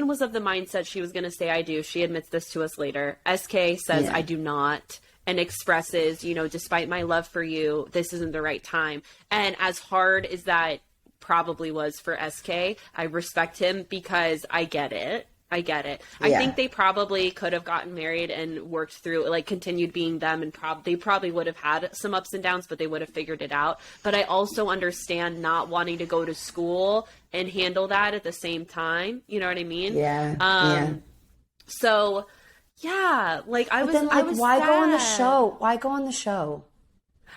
was of the mindset she was going to say I do. She admits this to us later. SK says I do not, and expresses, despite my love for you, this isn't the right time. And as hard as that probably was for SK, I respect him because I get it. I get it. I think they probably could have gotten married and worked through, like, continued being them, and they probably would have had some ups and downs, but they would have figured it out. But I also understand not wanting to go to school and handle that at the same time. You know what I mean? Yeah. So, yeah, like, I was why go on the sad. show? Why go on the show?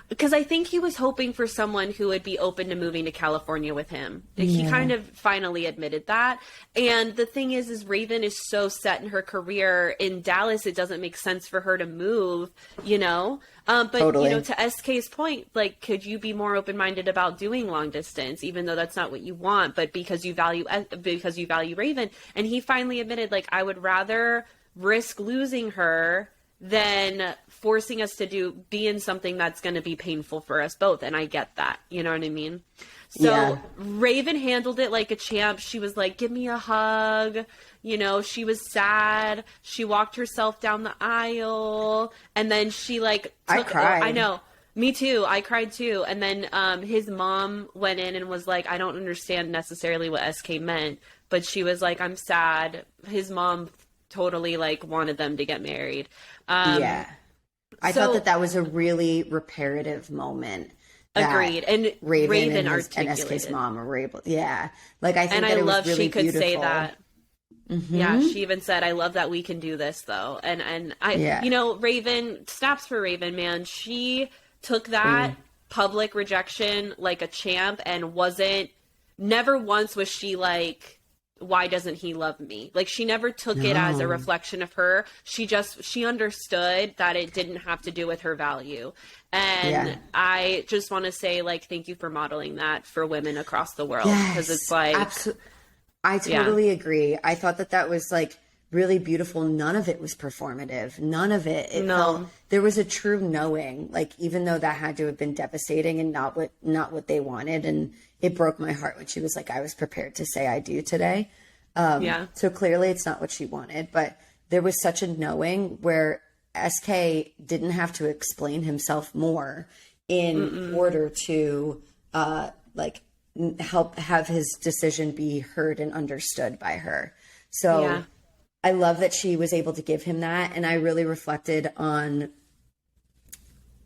Because I think he was hoping for someone who would be open to moving to California with him. He kind of finally admitted that. And the thing is Raven is so set in her career in Dallas, it doesn't make sense for her to move, you know? But, Totally. you know, to SK's point, like, could you be more open-minded about doing long distance, even though that's not what you want, but because you value Raven? And he finally admitted, like, I would rather risk losing her than forcing us to be in something that's going to be painful for us both. And I get that. You know what I mean? So Raven handled it like a champ. She was like, give me a hug. You know, she was sad. She walked herself down the aisle. And then she I cried. I know. Me too. I cried too. And then his mom went in and was like, I don't understand necessarily what SK meant. But she was like, I'm sad. His mom totally wanted them to get married. I thought that was a really reparative moment. Agreed. And Raven articulated. And SK's mom were able. Yeah. Like, I think and that I it was love really she could beautiful. say that. Mm-hmm. Yeah, she even said, I love that we can do this though. And I, you know, Raven, snaps for Raven, man. She took that public rejection like a champ and never once was she like, why doesn't he love me? Like, she never took it as a reflection of her. She understood that it didn't have to do with her value. And I just want to say, like, thank you for modeling that for women across the world. Because it's like, I totally agree. I thought that was like really beautiful. None of it was performative. None of it. There was a true knowing, like, even though that had to have been devastating and not what they wanted. And it broke my heart when she was like, I was prepared to say I do today. So clearly it's not what she wanted, but there was such a knowing where SK didn't have to explain himself more in order to, help have his decision be heard and understood by her. So I love that she was able to give him that. And I really reflected on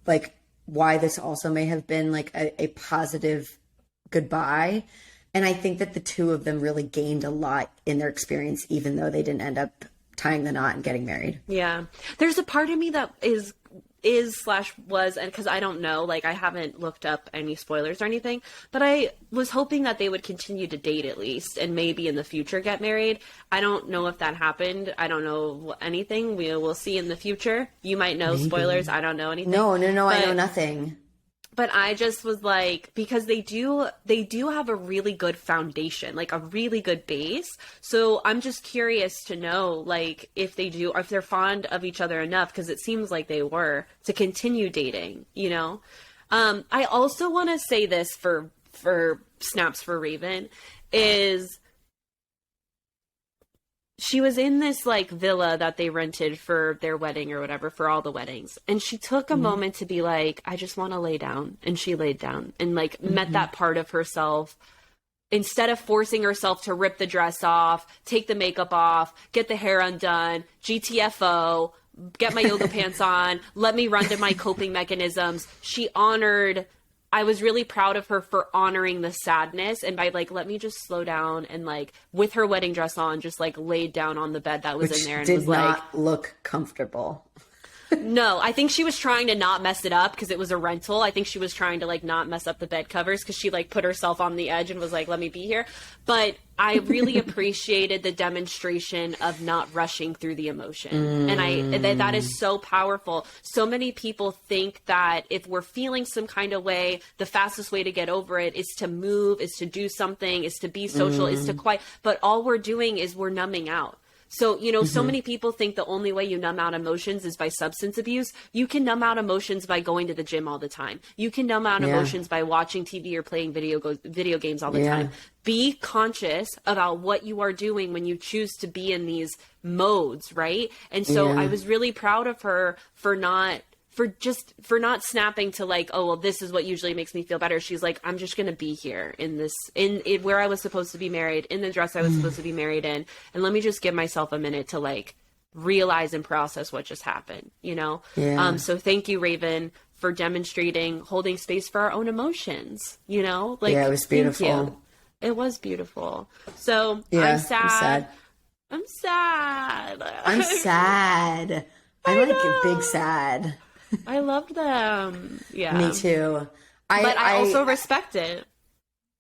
like why this also may have been like a positive goodbye. And I think that the two of them really gained a lot in their experience, even though they didn't end up tying the knot and getting married. Yeah. There's a part of me that was, and because I don't know, like, I haven't looked up any spoilers or anything, but I was hoping that they would continue to date at least and maybe in the future get married. I don't know if that happened. I don't know anything. We'll see in the future. You might know spoilers. I don't know anything. No, I know nothing. But I just was like, because they do have a really good foundation, like a really good base. So I'm just curious to know, like, if they're fond of each other enough, because it seems like they were, to continue dating, you know? I also want to say this for snaps for Raven is she was in this like villa that they rented for their wedding or whatever, for all the weddings. And she took a moment to be like, I just want to lay down. And she laid down and like met that part of herself. Instead of forcing herself to rip the dress off, take the makeup off, get the hair undone, GTFO, get my yoga pants on, let me run to my coping mechanisms. I was really proud of her for honoring the sadness and by like, let me just slow down, and like with her wedding dress on, just like laid down on the bed that was in there and was like, did not look comfortable. No, I think she was trying to not mess it up because it was a rental. I think she was trying to like not mess up the bed covers because she like put herself on the edge and was like, let me be here. But I really appreciated the demonstration of not rushing through the emotion. And that is so powerful. So many people think that if we're feeling some kind of way, the fastest way to get over it is to move, is to do something, is to be social, is to quiet. But all we're doing is we're numbing out. So, you know, so many people think the only way you numb out emotions is by substance abuse. You can numb out emotions by going to the gym all the time. You can numb out emotions by watching TV or playing video games all the time. Be conscious about what you are doing when you choose to be in these modes, right? And so I was really proud of her for not for not snapping to like, oh, well, this is what usually makes me feel better. She's like, I'm just going to be here in this, in where I was supposed to be married, in the dress I was supposed to be married in. And let me just give myself a minute to like realize and process what just happened, you know? Yeah. So thank you, Raven, for demonstrating holding space for our own emotions, you know? Like, Yeah, it was thank you. beautiful. It was beautiful. So Yeah, I'm sad. I'm I'm sad. I'm sad. I'm like a big sad. I loved them. Yeah. Me too. But I also respect it.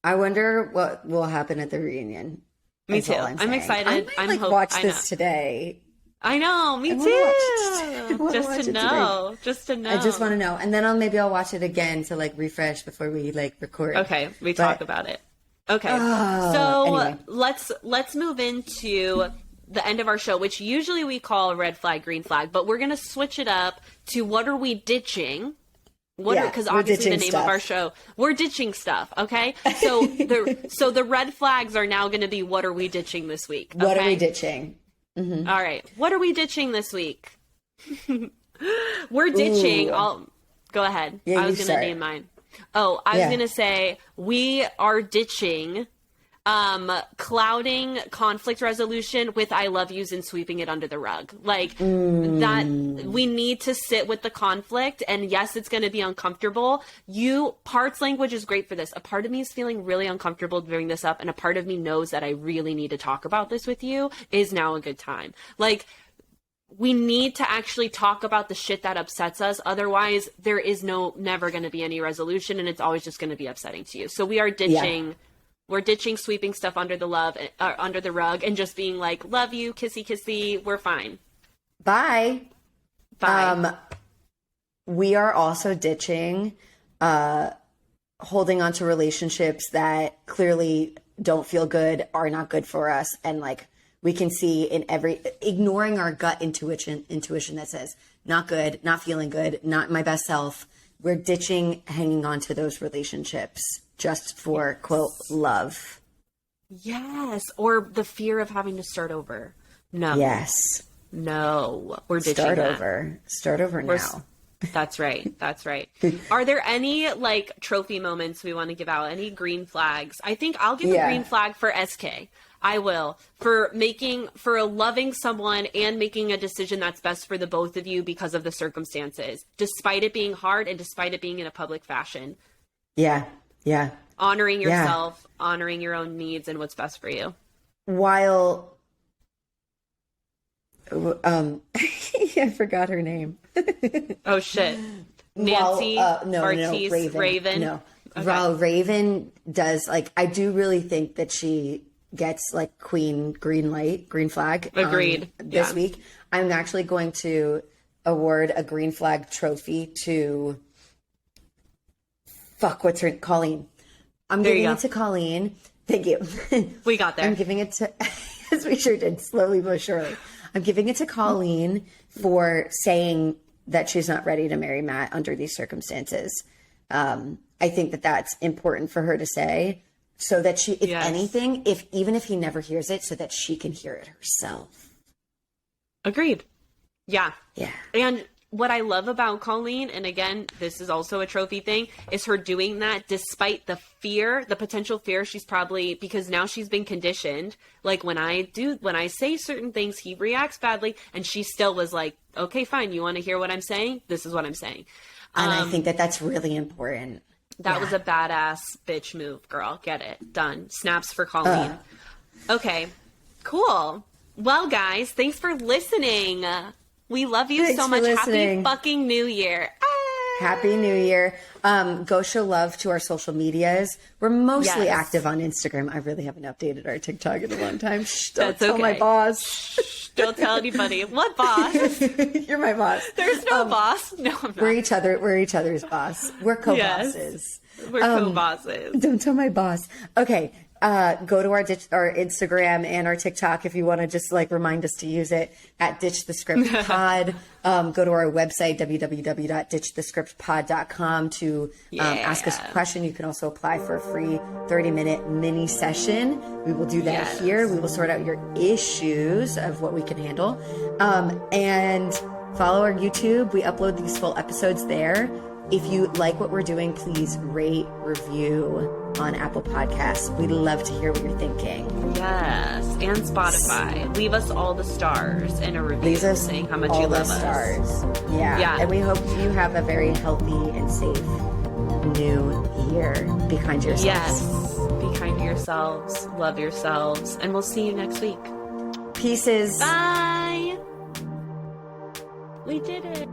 I wonder what will happen at the reunion. Me That's too. all I'm saying. excited. I might watch this today. I know. Me I wanna watch it. I too. wanna Just watch to it know. Just to know. I just want to know, and then maybe I'll watch it again to like refresh before we like record. Okay, we talk about it. Okay, so anyway. let's move into the end of our show, which usually we call red flag, green flag, but we're gonna switch it up to what are we ditching? Because obviously the name of our show, we're ditching stuff. Okay, so the red flags are now going to be what are we ditching this week? Okay? What are we ditching? Mm-hmm. All right, what are we ditching this week? We're ditching. Go ahead. Yeah, I was going to name mine. Oh, I was going to say we are ditching clouding conflict resolution with I love yous and sweeping it under the rug. Like that we need to sit with the conflict, and yes, it's going to be uncomfortable. Parts language is great for this. A part of me is feeling really uncomfortable bringing this up, and a part of me knows that I really need to talk about this with you. Is now a good time. Like, we need to actually talk about the shit that upsets us. Otherwise, there is never going to be any resolution, and it's always just going to be upsetting to you. So we are ditching. Yeah. We're ditching sweeping stuff under the rug and just being like, love you, kissy, kissy. We're fine. Bye. We are also ditching holding on to relationships that clearly don't feel good, are not good for us. And like we can see in ignoring our gut intuition that says not good, not feeling good, not my best self. We're ditching hanging on to those relationships just for, quote, love. Yes. Or the fear of having to start over. No. Yes. No. We're ditching that. Start over now. That's right. That's right. Are there any like trophy moments we want to give out? Any green flags? I think I'll give a green flag for SK. I will. For loving someone and making a decision that's best for the both of you because of the circumstances, despite it being hard and despite it being in a public fashion. Yeah. Yeah. Honoring yourself, honoring your own needs and what's best for you. While, I forgot her name. Oh shit. Nancy, Ortiz, Raven. No. Okay. While Raven does, like, I do really think that she gets like green flag. Agreed. This week, I'm actually going to award a green flag trophy to Colleen. I'm giving it to Colleen. Thank you. We got there. I'm giving it to, as we sure did, slowly but surely. I'm giving it to Colleen for saying that she's not ready to marry Matt under these circumstances. I think that that's important for her to say, so that she, if anything, even if he never hears it, so that she can hear it herself. Agreed. Yeah. Yeah. And what I love about Colleen, and again, this is also a trophy thing, is her doing that despite the fear, the potential fear she's probably, because now she's been conditioned. Like when I say certain things, he reacts badly, and she still was like, okay, fine. You want to hear what I'm saying? This is what I'm saying. And I think that that's really important. That was a badass bitch move, girl. Get it. Done. Snaps for Colleen. Okay. Cool. Well, guys, thanks for listening. We love you so much. Happy fucking New Year. Happy New Year. Go show love to our social medias. We're mostly active on Instagram. I really haven't updated our TikTok in a long time. Shh, don't tell my boss. Shh, don't tell anybody. What boss? You're my boss. There's no boss. No, I'm not. We're each other's boss. We're co-bosses. Yes, we're co-bosses. Don't tell my boss. Okay. Go to our Instagram and our TikTok if you want to just like remind us to use it at Ditch the Script Pod. Go to our website, www.ditchthescriptpod.com to ask us a question. You can also apply for a free 30-minute mini session. We will do that here. We will sort out your issues of what we can handle. And Follow our YouTube. We upload these full episodes there. If you like what we're doing, please rate, review on Apple Podcasts. We'd love to hear what you're thinking. Yes, and Spotify. Leave us all the stars and a review Leave us saying how much all you the love us. stars. Yeah. And we hope you have a very healthy and safe new year. Be kind to yourselves. Yes. Be kind to yourselves. Love yourselves. And we'll see you next week. Pieces. Bye. We did it.